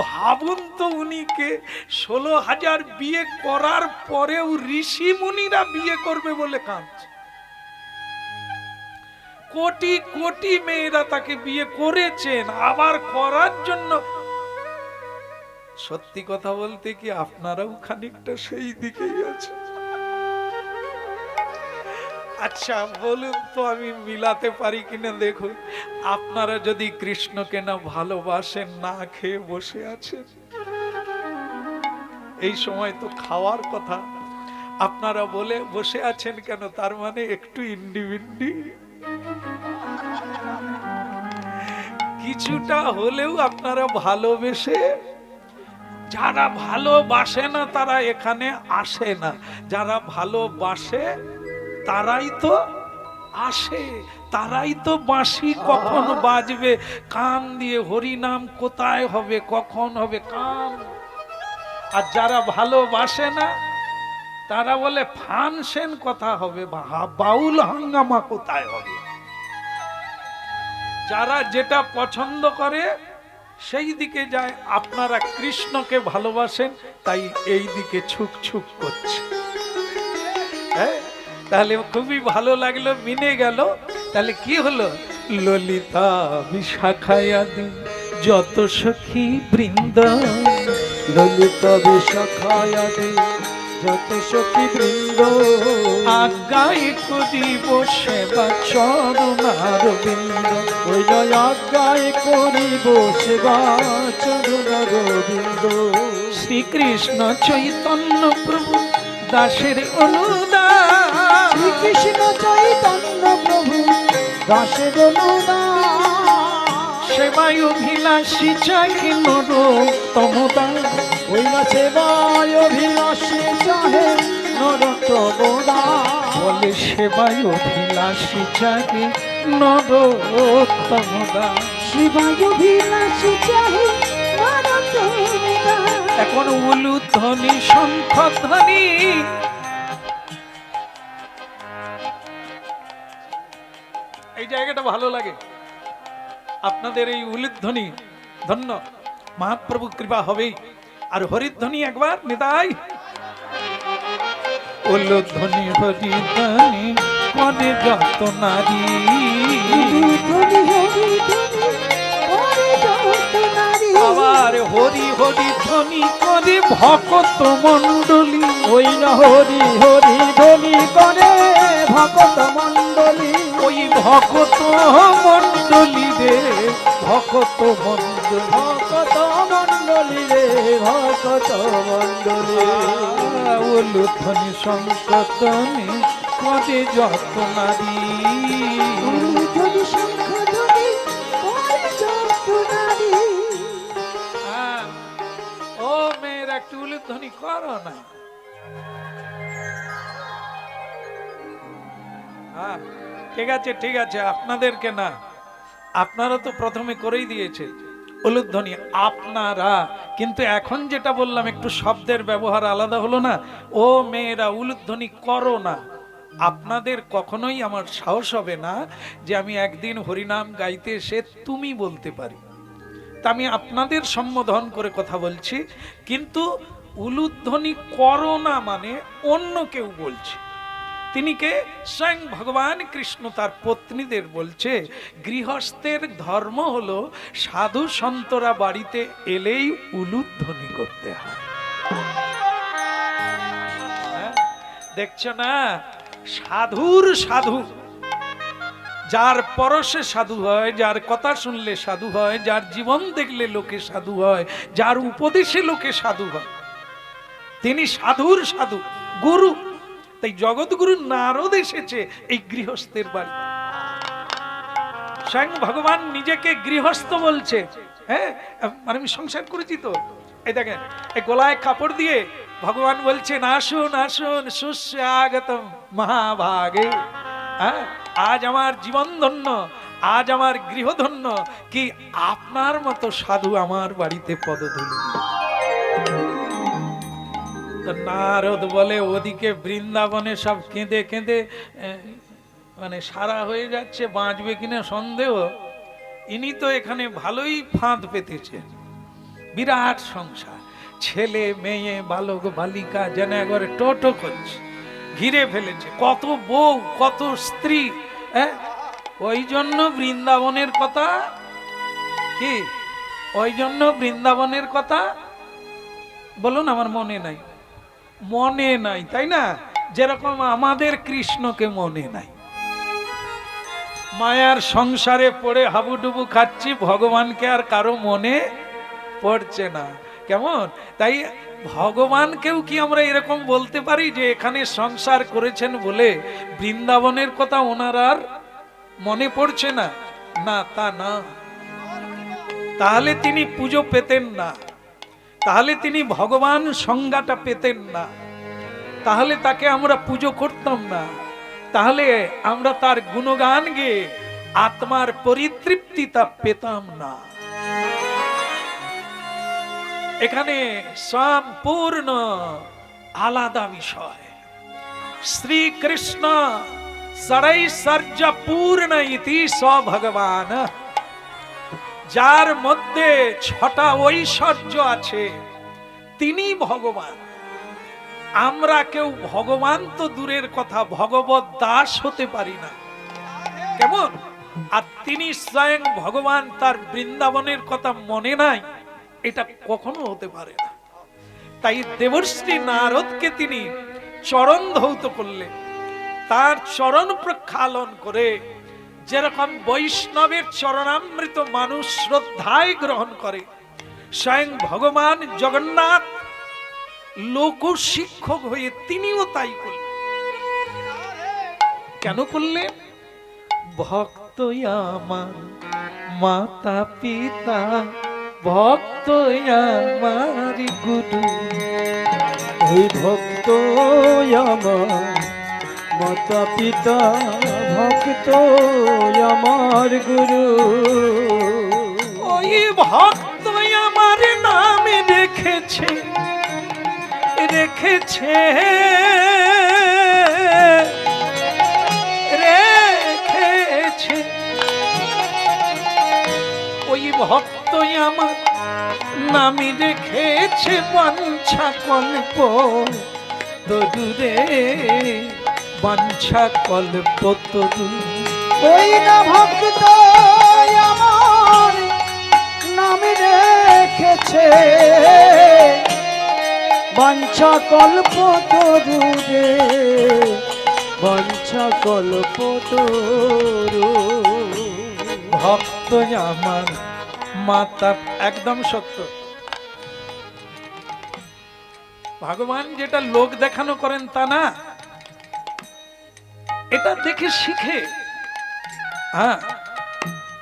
ভাবুন তো, উনিকে 16,000 বিয়ে করার পরেও ঋষি মুনিরা বিয়ে করবে বলে কাঁদছে। কোটি কোটি মেয়েরা তাকে বিয়ে করেছেন, আবার করার জন্য। সত্যি কথা বলতে কি, আপনারাও খানিকটা সেই দিকেই আছেন। আচ্ছা বলুন তো, আমি মিলাতে পারি কিনা দেখুন। আপনারা যদি কৃষ্ণকে না ভালোবাসেন, না খেয়ে বসে আছেন, এই সময় তো খাওয়ার কথা, আপনারা বলে বসে আছেন কেন? তার মানে একটু ইন্ডিভিন্ডি, কিছুটা হলেও আপনারা ভালোবেসে। যারা ভালোবাসে না তারা এখানে আসে না, যারা ভালোবাসে তারাই তো আসে, তারাই তো বাঁশি কখন বাজবে কান দিয়ে, হরিনাম কোথায় হবে, কখন হবে, কান। আর যারা ভালোবাসে না তারা বলে ফাংশন কথা হবে, বাউল হাঙ্গামা কোথায় হবে। যারা যেটা পছন্দ করে সেই দিকে যায়। আপনারা কৃষ্ণকে ভালোবাসেন, তাই এই দিকে ছুক ছুক করছে। হ্যাঁ, তাহলে খুবই ভালো লাগলো, মিনে গেল। তাহলে কি হলো? ললিতা বিশাখায়াদি যত সখী বৃন্দ, ললিতা বিশাখায়াদি যত সখী বৃন্দ, আজ্ঞায় করিব সেবা চরণার বৃন্দ। ওই আজ্ঞায় করিব সেবা চরণার বৃন্দ। শ্রীকৃষ্ণ চৈতন্য প্রভু দাসের অনুদান, শ্রীকৃষ্ণ চৈতন্য প্রভু দাসের অনুদান, সেবায় অভিলাষী চাহে নরোত্তমদান। ওই না সেবায় অভিলাষী চাহে নরোত্তমদান। বলে সেবায় অভিলাষী চাহে নরোত্তমদান। শিবায় অভিলাষী চাহে নরোত্তমদান। এখন উলুধ্বনি শঙ্খধ্বনি, এই জায়গাটা ভালো লাগে। আপনাদের এই উলুধ্বনি ধন্য, মহাপ্রভু কৃপা হবেই। আর হরিধ্বনি একবার নিতাই। উলুধ্বনি হরিধ্বনি করে যত নারী, হরি হরি ধ্বনি করে যত নারী। আবার হরি হরি ধ্বনি করে ভকত মণ্ডলী। ওই না হরি হরি ধ্বনি করে ভকত মণ্ডলী। ওই ভকত মণ্ডলী রে, ভকত মণ্ডলী, ভকত মণ্ডলী রে, ভকত মণ্ডলী। উলুধ্বনি শঙ্খধ্বনি করে যত নারী। ধ্বনি শঙ্খ ধ্বনি করে যত নারী। ও মেয়েরা, একটু উলুধ্বনি করো না। হ্যাঁ, ঠিক আছে ঠিক আছে, আপনাদেরকে না, আপনারা তো প্রথমে করেই দিয়েছে উলুধ্বনি আপনারা। কিন্তু এখন যেটা বললাম, একটু শব্দের ব্যবহার আলাদা হলো না। ও মেয়েরা উলুধ্বনি করো না। আপনাদের কখনোই আমার সাহস হবে না যে আমি একদিন হরিনাম গাইতে এসে তুমি বলতে পারি, তা আমি আপনাদের সম্বোধন করে কথা বলছি। কিন্তু উলুধ্বনি করো না মানে অন্য কেউ বলছে। তিনি কে? স্বয়ং ভগবান কৃষ্ণ তার পত্নীদের বলছে, গৃহস্থের ধর্ম হলো সাধু সন্তরা বাড়িতে এলেই উলুধ্বনি করতে হয়। হ্যাঁ? দেখছো না, সাধুর সাধু, যার পরশে সাধু হয়, যার কথা শুনলে সাধু হয়, যার জীবন দেখলে লোকে সাধু হয়, যার উপদেশে লোকে সাধু হয়, তিনি সাধুর সাধু, গুরু। তাই জগৎগুরু নারদ এসেছে এই গৃহস্থের বাড়ি। স্বয়ং ভগবান নিজেকে গৃহস্থ বলছে। হ্যাঁ, মানে আমি সংসার করেছি তো। এই দেখেন, এই গলায় কাপড় দিয়ে ভগবান বলছেন, আসুন আসুন সুস্বাগতম মহাভাগে। হ্যাঁ, আজ আমার জীবন ধন্য, আজ আমার গৃহ ধন্য, কি আপনার মতো সাধু আমার বাড়িতে পদধূলি। তো নারদ বলে, ওদিকে বৃন্দাবনে সব কেঁদে কেঁদে মানে সারা হয়ে যাচ্ছে, বাঁচবে কিনা সন্দেহ। ইনি তো এখানে ভালোই ফাঁদ পেতেছে। বিরাট সংসার, ছেলে মেয়ে বালক বালিকা যেন একবারে টোটো করছে, ঘিরে ফেলেছে, কত বউ কত স্ত্রী। ওই জন্য বৃন্দাবনের কথা কি, ওই জন্য বৃন্দাবনের কথা বলুন, আমার মনে নাই, মনে নাই, তাই না? যেরকম আমাদের কৃষ্ণকে মনে নাই। মায়ার সংসারে পড়ে হাবুডুবু খাচ্ছি, ভগবানকে আর কারো মনে পড়ছে না। কেমন? তাই ভগবানকেও কি আমরা এরকম বলতে পারি যে এখানে সংসার করেছেন বলে বৃন্দাবনের কথা ওনার আর মনে পড়ছে না? না, তা না। তাহলে তিনি পুজো পেতেন না, তাহলে তিনি ভগবান সংজ্ঞাটা পেতেন না, তাহলে তাকে আমরা পুজো করতাম না, তাহলে আমরা তার গুণগান গেয়ে আত্মার পরিতৃপ্তিতা পেতাম না। এখানে সম্পূর্ণ আলাদা বিষয়। শ্রীকৃষ্ণ ষড়ৈশ্বর্য পূর্ণ ইতি স ভগবান। যার মধ্যে 6টা ঐশ্বর্য আছে তিনি ভগবান। আমরা কেউ ভগবান তো দূরের কথা, ভগবত দাস হতে পারি না। কেমন? আর তিনি স্বয়ং ভগবান, তার বৃন্দাবনের কথা মনে নাই, এটা কখনো হতে পারে না। তাই দেবর্ষি নারদকে তিনি চরণ ধৌত করলেন, তার চরণ প্রক্ষালন করে, যেরকম বৈষ্ণবের চরণামৃত মানুষ শ্রদ্ধায় গ্রহণ করে, স্বয়ং ভগবান জগন্নাথ লোক শিক্ষক হয়ে তিনিও তাই করলেন। কেন করলেন? ভক্ত আমার মাতা পিতা, ভক্ত আমার গুরু। ওই ভক্ত আমার মাতা পিতা, ভক্ত আমার গুরু। ওই ভক্ত আমার নামে রেখেছে, রেখেছে, রেখেছে। ওই ভক্ত আমার নামে রেখেছে বাঞ্ছা কল্প তরুরে, বাঞ্ছা কল্প তরু। ওই না ভক্ত আমার নামে রেখেছে বাঞ্ছা কল্প তরুরে, বাঞ্ছা কল্প তরু। ভক্ত আমার মাতা, একদম সত্য। ভগবান যেটা লোক দেখানো করেন তা না, এটা দেখে শিখে। হ্যাঁ,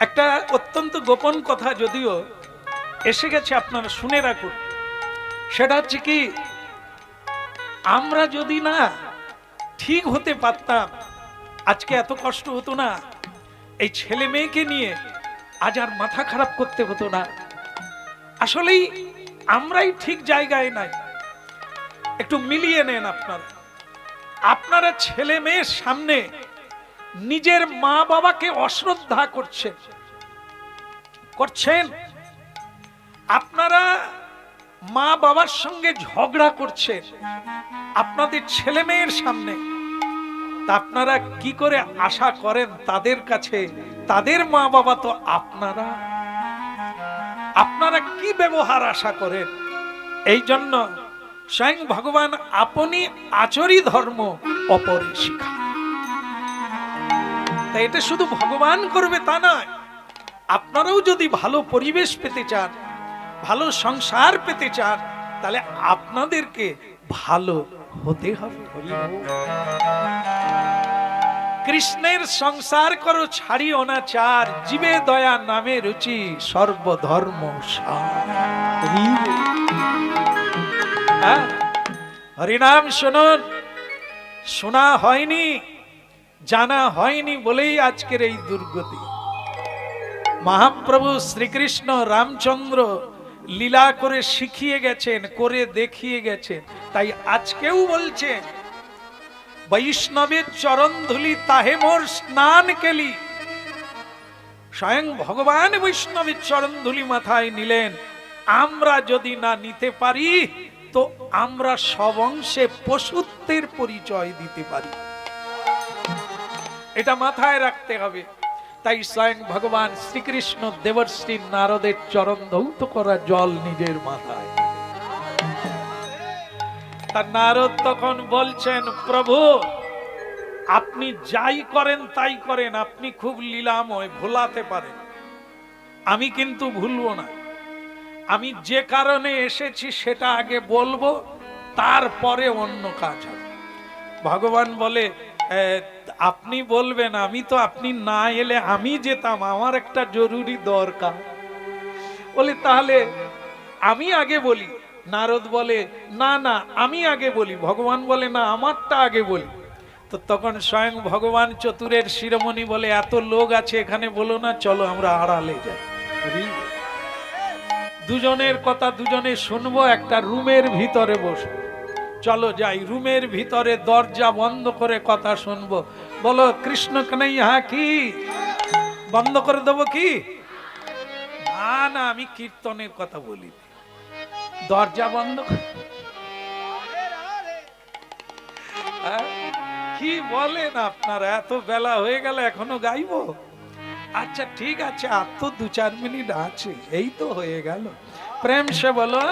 একটা অত্যন্ত গোপন কথা যদিও এসে গেছে, আপনারা শুনে রাখুন। সেটা হচ্ছে কি, আমরা যদি না ঠিক হতে পারতাম, আজকে এত কষ্ট হতো না, এই ছেলে মেয়েকে নিয়ে আজ আর মাথা খারাপ করতে হতো না। আসলেই আমরাই ঠিক জায়গায় নাই। একটু মিলিয়ে নেন আপনারা। আপনারা ছেলে মেয়ের সামনে নিজের মা বাবাকে অশ্রদ্ধা করছেন, করছেন। আপনারা মা বাবার সঙ্গে ঝগড়া করছেন আপনাদের ছেলে মেয়ের সামনে। তা আপনারা কি করে আশা করেন তাদের কাছে, তাদের মা বাবা তো আপনারা, আপনারা কি ব্যবহার আশা করেন? এই জন্য স্বয়ং ভগবান আপনি আচরি ধর্ম অপরে শিখা। তাই এটা শুধু ভগবান করবে তা নয়, আপনারাও যদি ভালো পরিবেশ পেতে চান, ভালো সংসার পেতে চান, তাহলে আপনাদেরকে ভালো হতে হবে। কৃষ্ণের সংসার করো ছাড়ি অনাচার, জীবে দয়া নামে রুচি সর্বধর্ম সার। হ্যাঁ? হরিনাম শুনুন, শোনা হয়নি, জানা হয়নি বলেই আজকের এই দুর্গতি। মহাপ্রভু শ্রীকৃষ্ণ রামচন্দ্র লীলা করে শিখিয়ে গেছেন, করে দেখিয়ে গেছেন। তাই আজকেও বলছে, বৈষ্ণবের চরণ ধুলি তাহে মোর স্নান কেলি। স্বয়ং ভগবান বৈষ্ণবের চরণ ধুলি মাথায় নিলেন। আমরা যদি না নিতে পারি তো আমরা সব অংশে পশুত্বের পরিচয় দিতে পারি, এটা মাথায় রাখতে হবে। তাই স্বয়ং ভগবান শ্রীকৃষ্ণ দেবশ্রী নারদের চরণ ধৌত করা জল নিজের মাথায়। তার নারদ তখন বলছেন, প্রভু আপনি যাই করেন তাই করেন, আপনি খুব লীলাময়, ভোলাতে পারেন, আমি কিন্তু ভুলবো না। আমি যে কারণে এসেছি সেটা আগে বলবো, তারপরে অন্য কাজ হবে। ভগবান বলে, আপনি বলবেন, আমি তো আপনি না এলে আমি যেতাম, আমার একটা জরুরি দরকার। বলে তাহলে আমি আগে বলি। নারদ বলে, না না আমি আগে বলি। ভগবান বলে, না আমারটা আগে বলি। তো তখন স্বয়ং ভগবান চতুরের শিরোমণি বলে, এত লোক আছে এখানে, বলো না চলো আমরা আড়ালে যাই, দুজনের কথা দুজনে শুনবো, একটা রুমের ভিতরে বসবো। চলো যাই, রুমের ভিতরে দরজা বন্ধ করে কথা শুনবো। বলো কৃষ্ণ কানাইয়া কি বন্ধ করে দেবো কি? না না আমি কীর্তনের কথা বলি, দরজা বন্ধ। কি বলেন আপনারা, এত বেলা হয়ে গেল এখনো গাইবো? আচ্ছা ঠিক আছে, আর তো 2-4 মিনিট আছে, এই তো হয়ে গেল। প্রেম সে বলো,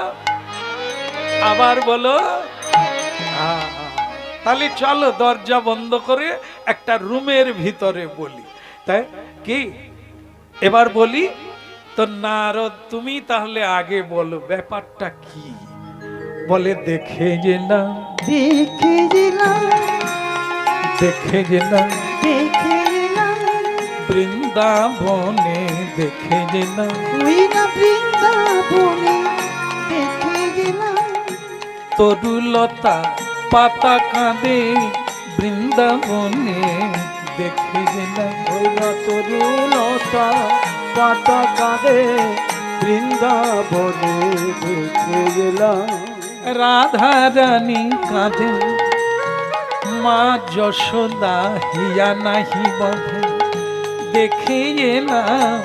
আবার বলো। তাহলে চলো দরজা বন্ধ করে একটা রুমের ভিতরে বলি, তাই কি? এবার বলি তো নারদ তুমি তাহলে আগে বলো ব্যাপারটা কি। বলে দেখে গেলাম, দেখে গেলাম, দেখে গেলাম দেখে গেলাম, বৃন্দাবনে, দেখে গেলাম ওই না বৃন্দাবনে, দেখে গেলাম, তরুলতা পাতা কাঁদে বৃন্দাবনে, দেখে গেলাম ওই না তরুলতা পাতা কাঁদে বৃন্দাবনে, দেখে গেলাম। রাধা রানী কাঁদে, মা যশোদা হিয়া নাহি বধে, দেখে এলাম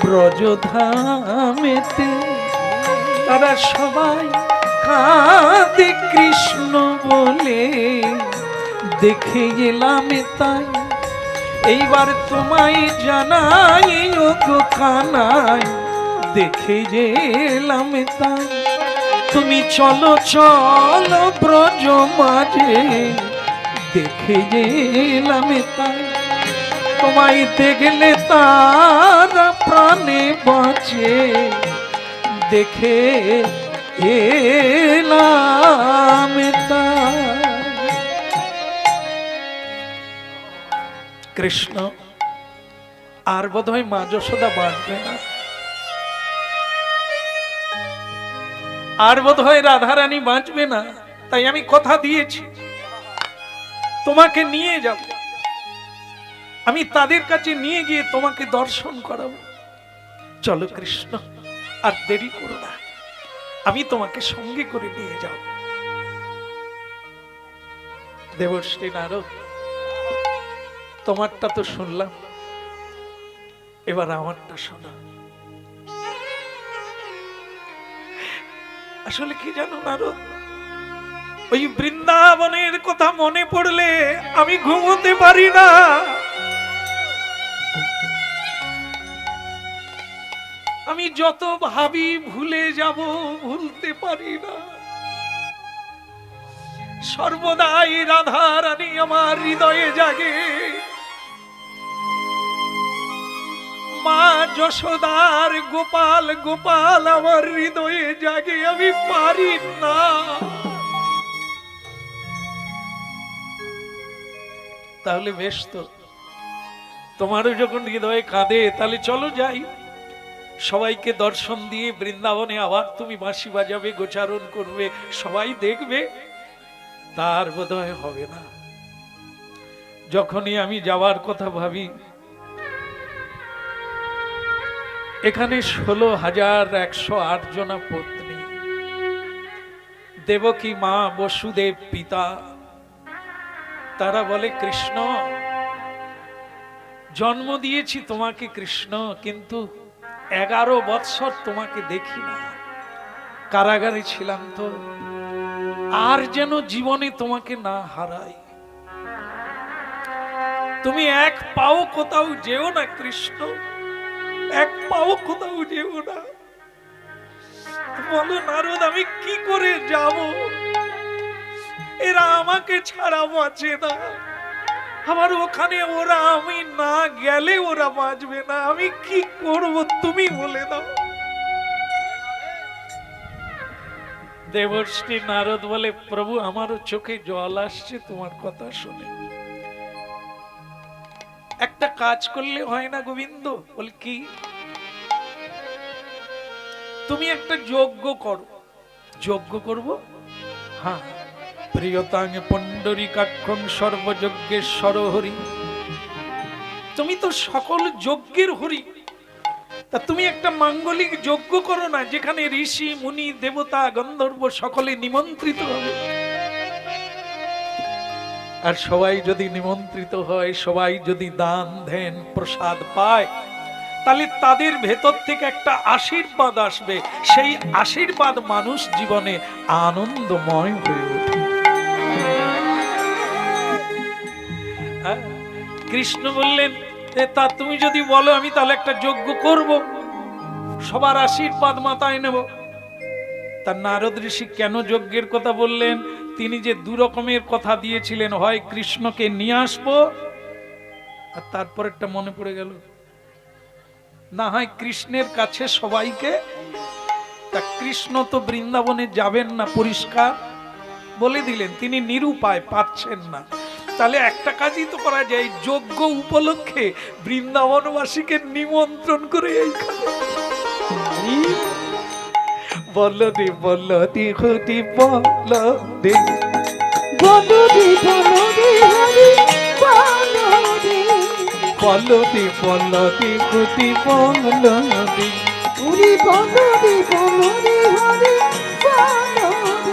ব্রজধামেতে। তারা সবাই কাঁদে কৃষ্ণ বলে, দেখে গেলাম তাই। এইবার তোমায় জানাই ও গো কানাই, দেখে গেলাম তাই। তুমি চলো চলো ব্রজ মাঝে, দেখে গেলাম তাই। তোমায় দেখলে তারা প্রাণে বাঁচে, দেখে এলাম তাই। কৃষ্ণ আর বোধহয় মা যশোদা বাঁচবে না, আর বোধহয় রাধারানী বাঁচবে না। তাই আমি কথা দিয়েছি তোমাকে নিয়ে যাব, আমি তাদের কাছে নিয়ে গিয়ে তোমাকে দর্শন করাবো। চলো কৃষ্ণ, আর দেরি করো না, আমি তোমাকে সঙ্গে করে নিয়ে যাব। দেবশ্রী নারদ, তোমারটা তো শুনলাম, এবার আমারটা শোনা। আসলে কি জানো নারদ, ওই বৃন্দাবনের কথা মনে পড়লে আমি ঘুমোতে পারি না। আমি যত ভাবি ভুলে যাব, ভুলতে পারি না। সর্বদাই রাধা রানী আমার হৃদয়ে জাগে। মা যশোদার গোপাল গোপাল আমার হৃদয়ে জাগে, আমি পারি না। তাহলে বেশ, তো তোমারও যখন হৃদয়ে কাঁদে তাহলে চলো যাই, সবাইকে দর্শন দিয়ে বৃন্দাবনে আবার তুমি বাঁশি বাজাবে, গোচারণ করবে, সবাই দেখবে। তার বোধহয় হবে না। যখনই আমি যাওয়ার কথা ভাবি, এখানে 16,108 জনা পত্নী, দেবকী মা, বসুদেব পিতা, তারা বলে কৃষ্ণ জন্ম দিয়েছি তোমাকে কৃষ্ণ, কিন্তু 11 বৎসর তোমাকে দেখি না, কারাগারে ছিলাম তো, আর যেন জীবনে তোমাকে না হারাই। তুমি এক পাও কোথাও যেও না কৃষ্ণ, এক পাও কোথাও যেও না। বলো নারদ, আমি কি করে যাব? এরা আমাকে ছাড়া বাঁচে না, আমার ওখানে ওরা, আমি না গেলে ওরা বাঁচবে না, আমি কি করব তুমি বলে দাও। দেবশ্রী নারদ বলে, প্রভু আমারও চোখে জল আসছে তোমার কথা শুনে। একটা কাজ করলে হয় না গোবিন্দ? বলে কি? তুমি একটা যজ্ঞ করো। যজ্ঞ করব? হ্যাঁ। প্রিয়তাং পুণ্ডরীকাক্ষং সর্বযজ্ঞেশ্বর হরি, তুমি তো সকল যজ্ঞের হরি, তা তুমি একটা মাঙ্গলিক যজ্ঞ করো না, যেখানে ঋষি মুনি দেবতা গন্ধর্ব সকলে নিমন্ত্রিত হবে। আর সবাই যদি নিমন্ত্রিত হয়, সবাই যদি দান ধ্যান প্রসাদ পায়, তাহলে তাদের ভেতর থেকে একটা আশীর্বাদ আসবে, সেই আশীর্বাদ মানুষ জীবনে আনন্দময় হয়ে ওঠে। কৃষ্ণ বললেন, তা তুমি যদি বলো আমি তাহলে একটা যজ্ঞ করব, সবার আশীর্বাদ মাথায় নেব। তা নারদ ঋষি কেন যজ্ঞের কথা বললেন? তিনি যে 2 রকমের কথা দিয়েছিলেন, হয় কৃষ্ণকে নিয়ে আসবো, আর তারপর একটা মনে পড়ে গেল, না হয় কৃষ্ণের কাছে সবাইকে। তা কৃষ্ণ তো বৃন্দাবনে যাবেন না, পরিষ্কার বলে দিলেন, তিনি নিরুপায়, পাচ্ছেন না। তাহলে একটা কাজই তো করা যায়, যজ্ঞ উপলক্ষে বৃন্দাবনবাসীকে নিমন্ত্রণ করে এইখানে বলদি বলদি খুদি বলদি বলদি বলদি হরি বলদি, বলদি বলদি খুদি বলদি, হরি বলদি বলদি হরি বলদি,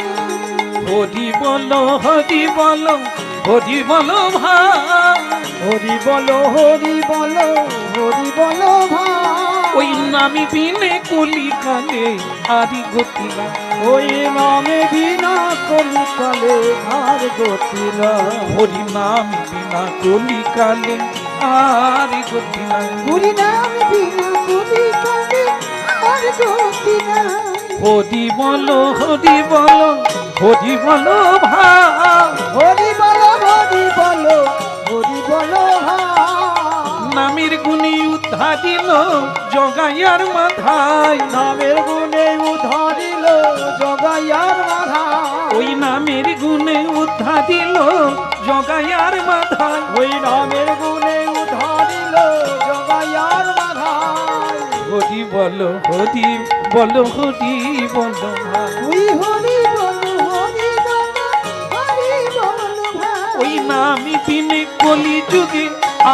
হরি বলো হরি বলো হরি বলো ভাই, হরি বলো হরি বলো হরি বলো ভাই, ওই নামি বিনে কলিকালে আরি গতি না, ওই নামে বিনা কলিকালে আর গতি নাই, হরি নাম বিনা কলিকালে আরি গতি না, হরি নাম বিনা কলিকালে আর গতি নাই, হরি বলো হরি বলো হরি বলো ভাই, হরি বলো হরি বলো হরি বলো ভাই, নামের গুণে উদ্ধারিল জগাইয়ার মাথায়, নামের গুণে উদ্ধারিল জগাইয়ার মাথা, ওই নামের গুণে উদ্ধারিল জগাইয়ার মাথায়, ওই নামের গুণে উদ্ধারিল জগাইয়ার মাথা, হরি বলো হরি বলো হরি বলো ভাই, ওই হরি বল হরি বল হরি বল ভাই, ওই নামি বিনে কলি যুগে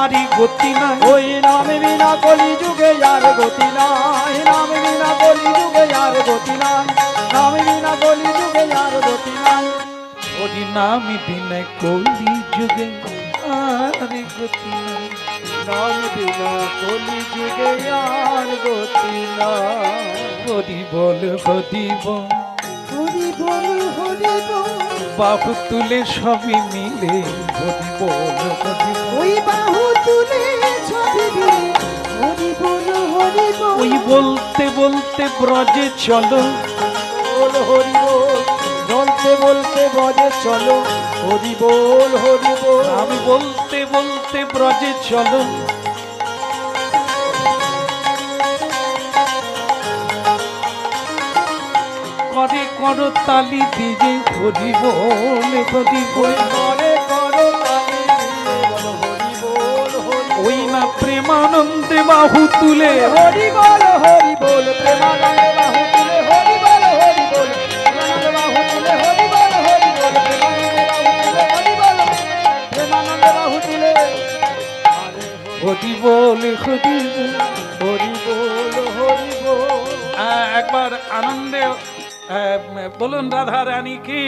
আরি গতি না, ওই নামে বিনা কলি যুগে আর গতি নাই, নামে বিনা কলি যুগে আর গতি নাই, নামে বিনা কলি যুগে আর গতি নাই, হরি নামি বিনে কলি যুগে আরি গতি না, নাম বিনা কলি যুগে আর গতি নাই, হরি বল হরি বল, হরি বল হরি বল, বাহু তুলে সবই মিলে হরি বল হরি বল, ওই বাহু তুলে ছবি দিলে হরি বল হরি বল, ওই বলতে বলতে ব্রজে চলো, বল হরি বল, বলতে বলতে ব্রজে চলো হরি বল হরি বল। আমি বলতে বলতে ব্রজে চলো, করে করো তালি দিয়ে হরি বল হরি বল। করে করো তালি দিয়ে বলো হরি বল হরি বল। ওই না প্রেমানন্দে বাহু তুলে, হরি বল হরি বল প্রেমানন্দে বাহু তুলে হরি বল হরি বল। প্রেমানন্দে বাহু তুলে হরি বল হরি বল। প্রেমানন্দে বাহু তুলে হরি বল হরি বল। হরি বল হরি বল হরি বল। একবার আনন্দে বলুন রাধা রানী কি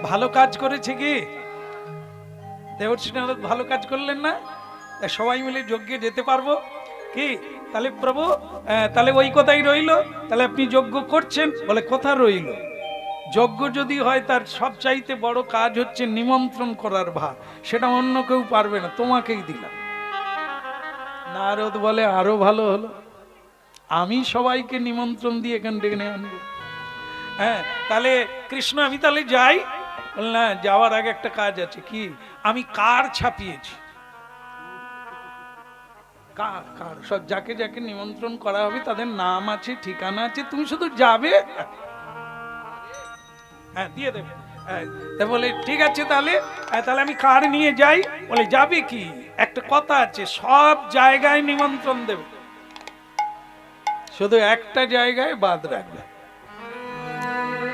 ভালো কাজ করেছে কি? দেবর্ষী নারদ ভালো কাজ করলেন না? তা সবাই মিলে যজ্ঞে যেতে পারবো কি? তাহলে প্রভু তাহলে ওই কথাই রইলো, তাহলে আপনি যজ্ঞ করছেন বলে কথা রইল। যজ্ঞ যদি হয় তার সবচাইতে বড় কাজ হচ্ছে নিমন্ত্রণ করার ভার, সেটা অন্য কেউ পারবে না, তোমাকেই দিলাম। নারদ বলে আরো ভালো হলো, আমি সবাইকে নিমন্ত্রণ দিয়ে এখান থেকে আনবো। হ্যাঁ তাহলে কৃষ্ণ আমি তাহলে যাই? না, যাওয়ার আগে একটা কাজ আছে। কি? আমি কার ছাপিয়েছি, কার কার সব যাকে যাকে নিমন্ত্রণ করা হবে তাদের নাম আছে, ঠিকানা আছে, তুমি শুধু যাবে, হ্যাঁ দিয়ে দেবে। তা বলে ঠিক আছে তাহলে তাহলে আমি কার নিয়ে যাই? বলে যাবে কি, একটা কথা আছে, সব জায়গায় নিমন্ত্রণ দেবে, শুধু একটা জায়গায় বাদ রাখবে।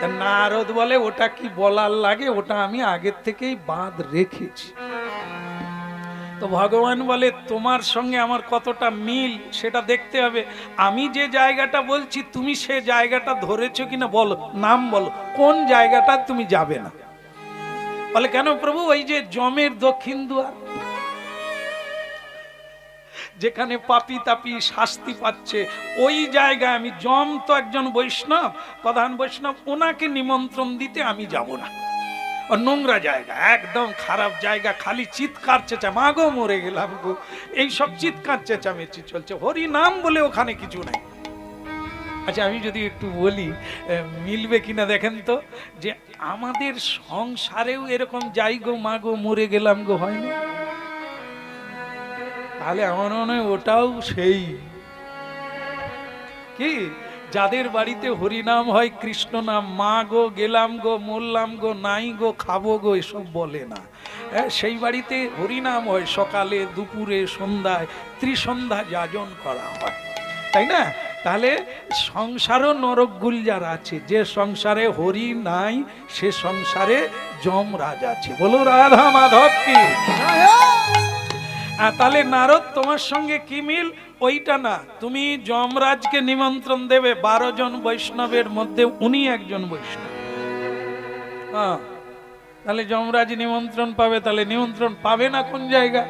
তা নারদ বলে ওটা কি বলার লাগে, ওটা আমি আগের থেকেই বাদ রেখেছি। তো ভগবান বলে তোমার সঙ্গে আমার কতটা মিল সেটা দেখতে হবে। আমি যে জায়গাটা বলছি তুমি সে জায়গাটা ধরেছো কিনা বলো, নাম বলো, কোন জায়গাটা তুমি যাবে না। বলে কেন প্রভু? ওই যে যমের দক্ষিণ দুয়ার, যেখানে পাপি তাপি শাস্তি পাচ্ছে, ওই জায়গায় আমি, যম তো একজন বৈষ্ণব, প্রধান বৈষ্ণব, ওনাকে নিমন্ত্রণ দিতে আমি যাব না। নোংরা জায়গা, একদম খারাপ জায়গা, খালি চিৎকার চেঁচা, মা গো মরে গেলাম গো, এইসব চিৎকার চেঁচামেচি চলছে, হরি নাম বলে ওখানে কিছু নাই। আচ্ছা আমি যদি একটু বলি মিলবে কিনা দেখেন তো, যে আমাদের সংসারেও এরকম যাই গো মা গো মরে গেলাম গো হয়নি? তাহলে আমার মনে হয় ওটাও সেই কি, যাদের বাড়িতে হরিনাম হয়, কৃষ্ণ নাম, মা গো গেলাম গো মরলাম গো নাই গো খাবো গো এসব বলে না। সেই বাড়িতে হরিনাম হয়, সকালে দুপুরে সন্ধ্যায় ত্রিসন্ধ্যা যাজন করা হয়, তাই না? তাহলে সংসারও নরকগুল যারা আছে, যে সংসারে হরি নাই সে সংসারে যমরাজ আছে। বলো রাধা মাধব কি? তাহলে নারদ তোমার সঙ্গে কি মিল? ওইটা না, তুমি যমরাজকে নিমন্ত্রণ দেবে, 12 জন বৈষ্ণবের মধ্যে উনি একজন বৈষ্ণব। তাহলে যমরাজ নিমন্ত্রণ পাবে, তাহলে নিমন্ত্রণ পাবে না কোন জায়গা?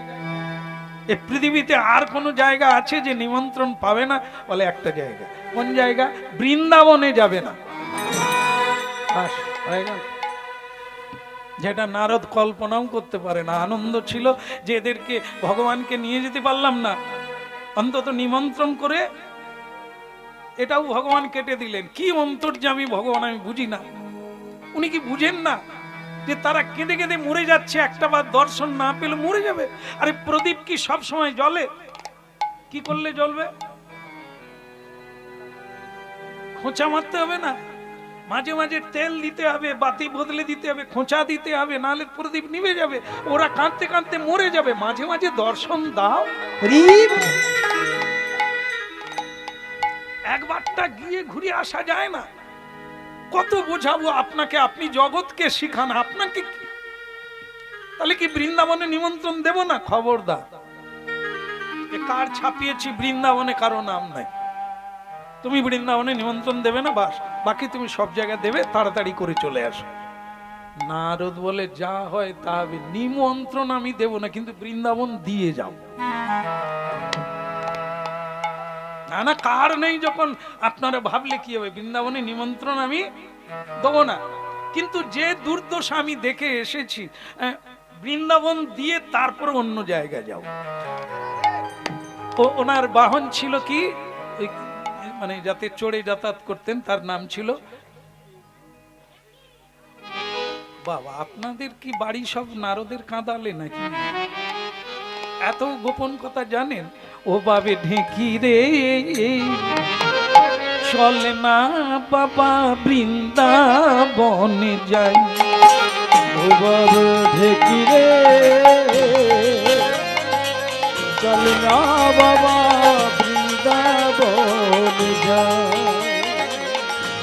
এই পৃথিবীতে আর কোন জায়গা আছে যে নিমন্ত্রণ পাবে না? বলে একটা জায়গা। কোন জায়গা? বৃন্দাবনে যাবে না, বাস হয়ে গেল। যেটা নারদ কল্পনাও করতে পারে না। আনন্দ ছিল যে এদেরকে ভগবানকে নিয়ে যেতে পারলাম না, অন্তত নিমন্ত্রণ করে এটাও ভগবান কেটে দিলেন। কি অন্তর্যামী ভগবান আমি বুঝি না। উনি কি বুঝেন না যে তারা কেঁদে কেঁদে মরে যাচ্ছে, একটা বার দর্শন না পেলে মরে যাবে? আরে প্রদীপ কি সব সময় জ্বলে? কি করলে জ্বলবে? খোঁচা মারতে হবে না, মাঝে মাঝে তেল দিতে হবে, বাতি বদলে দিতে হবে, খোঁচা দিতে হবে, নাহলে প্রদীপ নিভে যাবে, ওরা কাঁদতে কাঁদতে মরে যাবে। মাঝে মাঝে দর্শন দাও। একবারটা গিয়ে ঘুরে আসা যায় না? কত বোঝাবো আপনাকে, আপনি জগৎকে শিখান, আপনাকে কি? তাহলে কি বৃন্দাবনে নিমন্ত্রণ দেব না? খবরদার। কার ছাপিয়েছি বৃন্দাবনে কারো নাম নাই, তুমি বৃন্দাবনে নিমন্ত্রণ দেবে না, বাস, বাকি তুমি সব জায়গায় দেবে, তাড়াতাড়ি করে চলে আসো। নারদ বলে যা হয় তা হবে, নিমন্ত্রণ আমি দেব না, কিন্তু বৃন্দাবন দিয়ে যাও। না না, কার নেই যখন আপনারা ভাবলে কি হবে, বৃন্দাবনে নিমন্ত্রণ আমি দেবো না। কিন্তু যে দুর্দশা আমি দেখে এসেছি, বৃন্দাবন দিয়ে তারপর অন্য জায়গায় যাও। ওনার বাহন ছিল কি, মানে যাতে চড়ে যাতায়াত করতেন, তার নাম ছিল বাবা, আপনাদের কি বাড়ি সব নারদের কাঁদালে নাকি? এত গোপন কথা জানেন? ও বাবে ঢেকি রে, চলে না বাবা বৃন্দাবনে যাই। ও বাবা ঢেকি রে, চল না বাবা বৃন্দাবন যাই।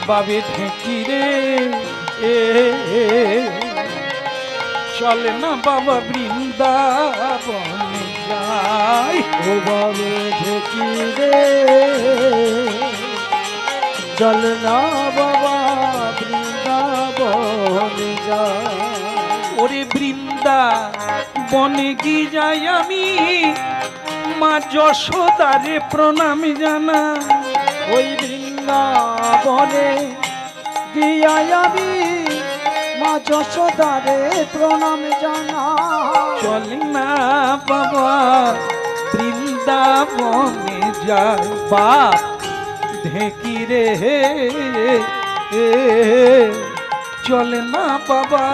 বাবে ঢেকি রে, চলে না বাবা বৃন্দাবনে যাই। ও বাবা ঢেকি রে, চল না বাবা বৃন্দাবন যাই। ওরে বৃন্দা বনে কি যাই আমি, মা যশোদারে প্রণাম জানা। ওই বৃন্দাবনে গিয়াই আমি মা যশোদারে প্রণাম জানা। চলে না বাবা বৃন্দাবনে যাই। বাপ ঢেকি রে, চলে না বাবা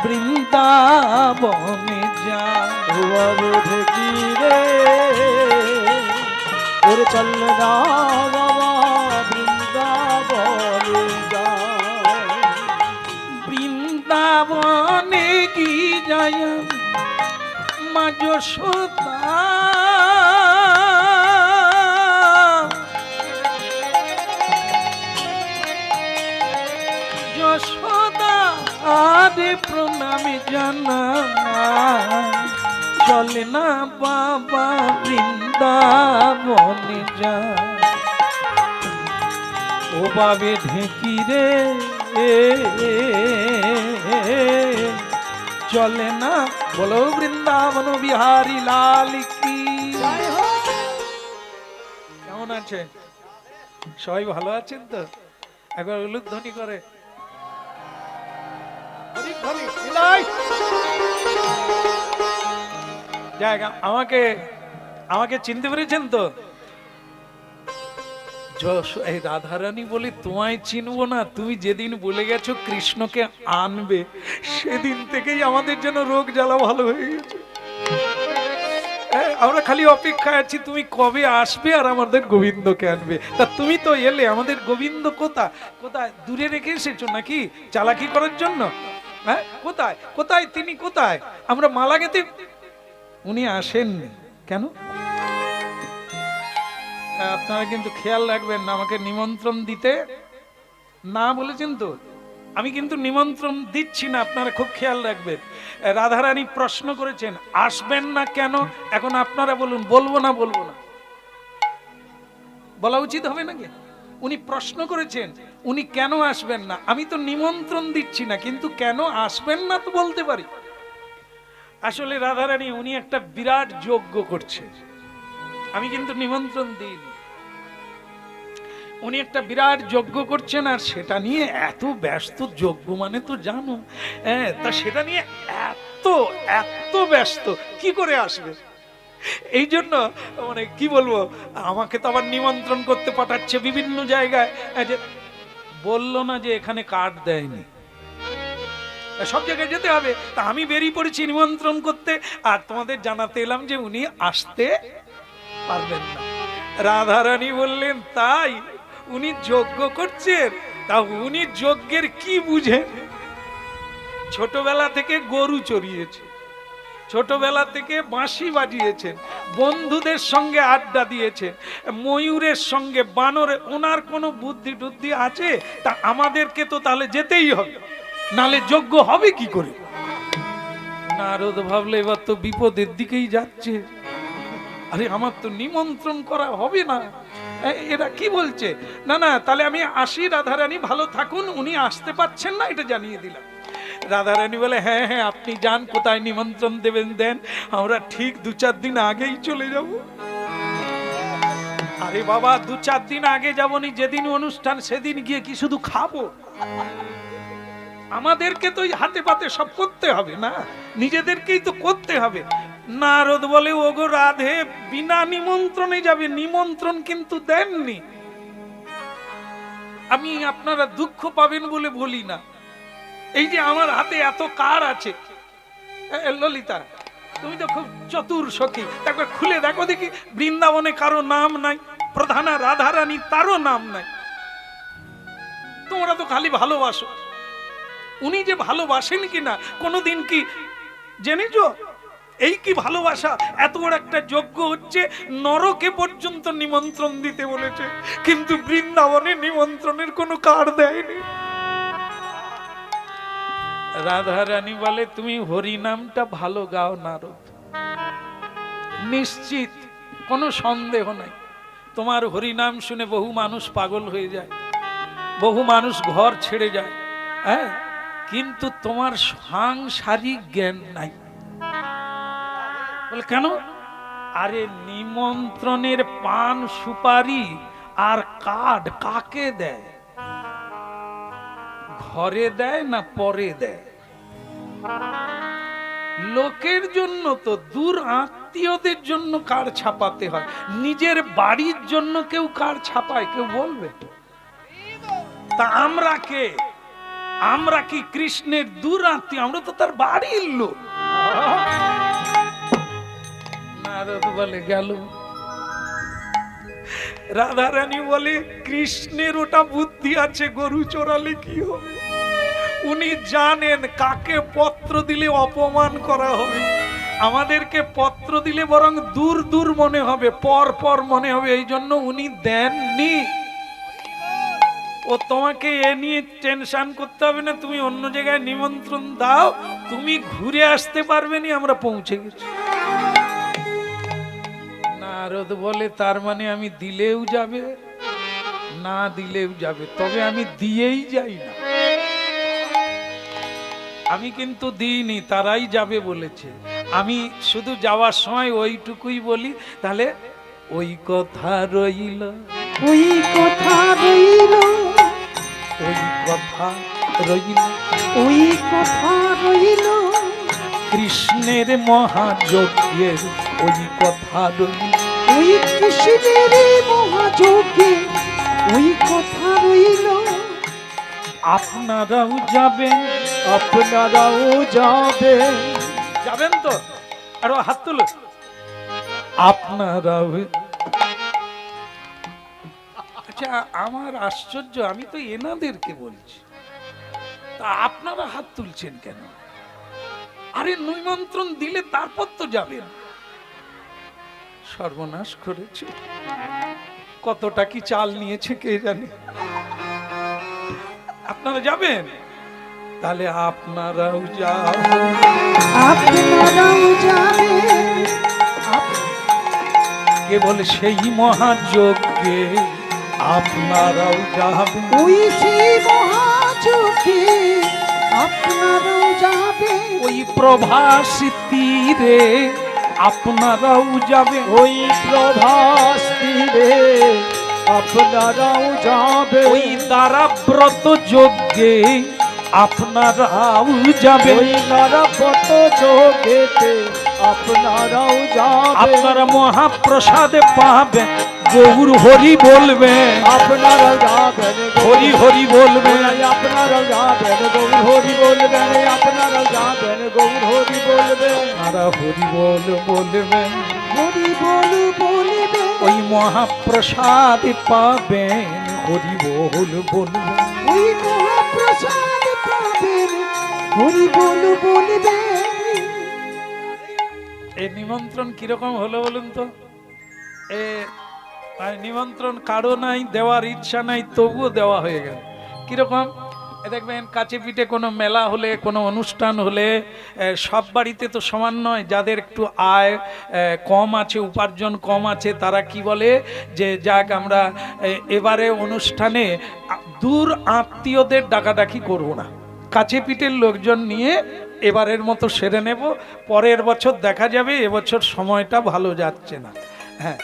বৃন্দাবনে যাই। ও বাবা ঢেকি রে, ওরে চল না বাবা বৃন্দাবনে যাই। বৃন্দাবনে কি যায় মা যশোদা, যশোদা আরে প্রণামে জানা। চলে না বাবা বৃন্দাবনে যায়। ও বাবে ঢেকি রে, চলে না। বলো বৃন্দাবন বিহারী লাল কি। কেমন আছে সবাই? ভালো আছেন তো? একবার উলুধ্বনি করে জায়গা। আমাকে আমাকে চিনতে পেরেছেন তো? এই রাধারানী বলে তোমায় চিনবো না? তুমি যেদিন বলে গেছো কৃষ্ণকে আনবে, সেদিন থেকেই আমাদের যেন রোগ জ্বালা ভালো হয়ে গেছে। আমরা খালি অপেক্ষায় আছি তুমি কবে আসবে আর আমাদের গোবিন্দকে আনবে। তা তুমি তো এলে, আমাদের গোবিন্দ কোথায়? কোথায় দূরে রেখে এসেছো নাকি চালাকি করার জন্য? হ্যাঁ, কোথায় কোথায় তিনি কোথায়? আমরা মালা গেতে উনি আসেননি কেন? আপনারা কিন্তু খেয়াল রাখবেন না, আমাকে নিমন্ত্রণ দিতে না বলেছেন তো। আমি কিন্তু নিমন্ত্রণ দিচ্ছি না, আপনারা খুব খেয়াল রাখবেন। রাধারানী প্রশ্ন করেছেন আসবেন না কেন। এখন আপনারা বলুন, বলবো না বলবো না? বলা উচিত হবে নাকি? উনি প্রশ্ন করেছেন উনি কেন আসবেন না। আমি তো নিমন্ত্রণ দিচ্ছি না, কিন্তু কেন আসবেন না তো বলতে পারি। আসলে রাধারানী উনি একটা বিরাট যজ্ঞ করছে, আমি কিন্তু নিমন্ত্রণ দিইনি। উনি একটা বিরাট যজ্ঞ করছেন, আর সেটা নিয়ে এত ব্যস্ত। যজ্ঞ মানে তো জানো, তা সেটা নিয়ে এত এত ব্যস্ত, কি করে আসবে? এই জন্য মানে কি বলবো, আমাকে তো আবার নিমন্ত্রণ করতে পাঠাচ্ছে বিভিন্ন জায়গায়। যে বললো না যে এখানে কার্ড দেয়নি, সব জায়গায় যেতে হবে। তা আমি বেরিয়ে পড়েছি নিমন্ত্রণ করতে, আর তোমাদের জানাতে এলাম যে উনি আসতে পারবেন না। রাধারানী বললেন তাই? উনি যজ্ঞ করছেন, তা উনি যজ্ঞের কি বুঝেন? ছোটবেলা থেকে গরু চড়িয়েছে, ছোটবেলা থেকে বাঁশি বাজিয়েছেন, বন্ধুদের সঙ্গে আড্ডা দিয়েছেন, ময়ূরের সঙ্গে বানরে। ওনার কোনো বুদ্ধি টুদ্ধি আছে? তা আমাদেরকে তো তাহলে যেতেই হবে, নালে যজ্ঞ হবে কি করে? নারদ ভাবলে এবার তো বিপদের দিকেই যাচ্ছে। আরে আমার তো নিমন্ত্রণ করা হবে না। এরা কি বলছে? না না, তাহলে আমি আসি। রাধারানী ভালো থাকুন, উনি আসতে পারছেন না এটা জানিয়ে দিলাম। রাধারানী বলে হ্যাঁ হ্যাঁ আপনি যান, কোথায় নিমন্ত্রণ দেবেন দেন, আমরা ঠিক 2-4 দিন আগেই চলে যাব। আরে বাবা 2-4 দিন আগে যাবনি, যেদিন অনুষ্ঠান সেদিন গিয়ে কি শুধু খাবো? আমাদেরকে তো হাতে পাতে সব করতে হবে না, নিজেদেরকেই তো করতে হবে। নারদ বলে ওগো রাধে বিনা নিমন্ত্রণে যাবে, নিমন্ত্রণ কিন্তু দেননি। আমি আপনারা দুঃখ পাবেন বলে বলি না, এই যে আমার হাতে এত কার আছে, ললিতা তুমি তো খুব চতুর সখী, একবার খুলে দেখো দেখি, বৃন্দাবনে কারো নাম নাই, প্রধানা রাধারানী তারও নাম নাই। তোমরা তো খালি ভালোবাসো, উনি যে ভালোবাসেন কিনা কোনোদিন কি জেনেছ? এই কি ভালোবাসা! এত বড় একটা যজ্ঞ হচ্ছে, নরকে পর্যন্ত নিমন্ত্রণ দিতে বলেছে, কিন্তু বৃন্দাবনে নিমন্ত্রণের কোনো কার্ড দেয়নি। রাধারানী বলে, তুমি হরি নামটা ভালো গাও নারদ, নিশ্চিত কোনো সন্দেহ নাই, তোমার হরি নাম শুনে বহু মানুষ পাগল হয়ে যায়, বহু মানুষ ঘর ছেড়ে যায়, হ্যাঁ, কিন্তু তোমার সাংসারিক জ্ঞান নাই। বলে কেন? আরে নিমন্ত্রণের পান সুপারি আর কার্ড কাকে দেয়? ঘরে দেয় না পরে দেয়? লোকের জন্য তো, দূর আত্মীয়দের জন্য কার্ড ছাপাতে হয়, নিজের বাড়ির জন্য কেউ কার্ড ছাপায়? কেউ বলবে? তা আমরা কে? আমরা কি কৃষ্ণের দূর আত্মীয়? আমরা তো তার বাড়ির লোক। নারদ বলে গেল। রাধারানী বলে, কৃষ্ণের ওটা বুদ্ধি আছে, গরু চোরালে কি হবে? উনি জানেন কাকে পত্র দিলে অপমান করা হবে, আমাদেরকে পত্র দিলে বরং দূর দূর মনে হবে, পর পর মনে হবে, এই জন্য উনি দেননি। ও তোমাকে এ নিয়ে টেনশন করতে হবে না, তুমি অন্য জায়গায় নিমন্ত্রণ দাও, তুমি ঘুরে আসতে পারবে না, আমরা পৌঁছে গেছি। নারদ বলে, তার মানে আমি দিলেও যাবে, না দিলেও যাবে, তবে আমি দিয়েই যাই না। আমি কিন্তু দিইনি, তারাই যাবে বলেছে, আমি শুধু যাওয়ার সময় ওইটুকুই বলি, তাহলে ওই কথা রইল, ওই কথা রইল, ওই কথা রইল, ওই কথা রইল, কৃষ্ণের মহাযজ্ঞের ওই কথা রইল, ওই কৃষ্ণের মহাযজ্ঞে ওই কথা রইল। আপনারাও যাবেন, আপনারাও যাবেন, যাবেন তো? আরো হাত তুলো। আপনারাও। আচ্ছা, আমার আশ্চর্য, আমি তো এনাদেরকে বলছি, তা আপনারা হাত তুলছেন কেন? আরে নিমন্ত্রণ দিলে তারপর তো যাবেন। সর্বনাশ করেছে, কতটা কি চাল নিয়েছে কে জানে। আপনারা যাবেন, তাহলে আপনারাও যাবেন, আপনারাও যাবেন, কেবল সেই মহাযজ্ঞে আপনারাও যাবেন, ওই সেই মহাযজ্ঞে আপনারাও যাবেন, ওই প্রভাসী তীরে আপনারাও যাবেন, ওই প্রভাস তীরে আপনারাও যাবেন, ওই দ্বারাব্রত যজ্ঞে আপনারাও যাবেন, ওই নারাপত যোগেতে আপনারাও যাবেন, আপনারা মহাপ্রসাদে পাবেন, গৌর হরি বলবেন, আপনারাও যাবেন, হরি হরি বলবেন, আপনারাও যাবেন, গৌর হরি বলবেন, আপনারাও যাবেন, গৌর হরি বলবেন, আপনারা হরি বল বলবেন, হরি বল বলবেন, ওই মহাপ্রসাদে পাবেন, হরি বল বলবেন। ওই মহাপ্রসাদ পাবেন, হরি বল বলবেন। এই নিমন্ত্রণ কিরকম হলো বলুন তো? নিমন্ত্রণ কারো নাই, দেওয়ার ইচ্ছা নাই, তবুও দেওয়া হয়ে গেল। কিরকম? দেখবেন কাছে পিঠে কোনো মেলা হলে, কোনো অনুষ্ঠান হলে, সব বাড়িতে তো সমান নয়, যাদের একটু আয় কম আছে, উপার্জন কম আছে, তারা কি বলে যে যাক আমরা এবারে অনুষ্ঠানে দূর আত্মীয়দের ডাকাডাকি করব না, কাছে পিঠের লোকজন নিয়ে এবারের মতো সেরে নেব, পরের বছর দেখা যাবে, এবছর সময়টা ভালো যাচ্ছে না। হ্যাঁ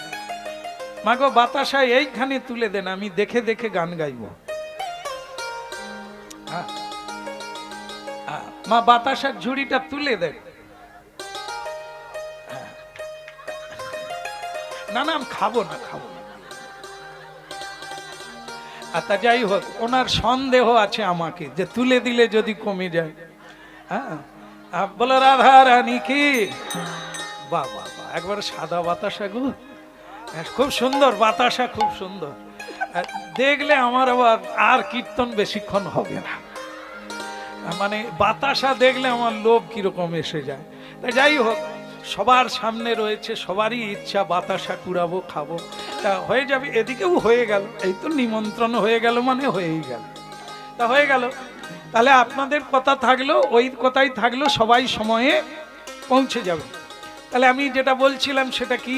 মাগো, বাতাসা এইখানে তুলে দেন, আমি দেখে দেখে গান গাইব। মা, বাতাসার ঝুড়িটা তুলে দেন। না না, আমি খাবো না, খাবো না। আর তা যাই হোক, ওনার সন্দেহ আছে আমাকে যে তুলে দিলে যদি কমে যায়। হ্যাঁ, বলো রাধা রানী কি, বাহ বাহ বাহ, একবারে সাদা বাতাসা গো, খুব সুন্দর বাতাসা, খুব সুন্দর। দেখলে আমার আবার আর কীর্তন বেশিক্ষণ হবে না, মানে বাতাসা দেখলে আমার লোভ কিরকম এসে যায়। তাই যাই হোক, সবার সামনে রয়েছে, সবারই ইচ্ছা বাতাসা কুড়াবো, খাবো, তা হয়ে যাবে। এদিকেও হয়ে গেল, এই তো নিমন্ত্রণ হয়ে গেল মানে হয়েই গেল, তা হয়ে গেল। তাহলে আপনাদের কথা থাকলো, ওই কথাই থাকলো, সবাই সময়ে পৌঁছে যাবে। তাহলে আমি যেটা বলছিলাম সেটা কি,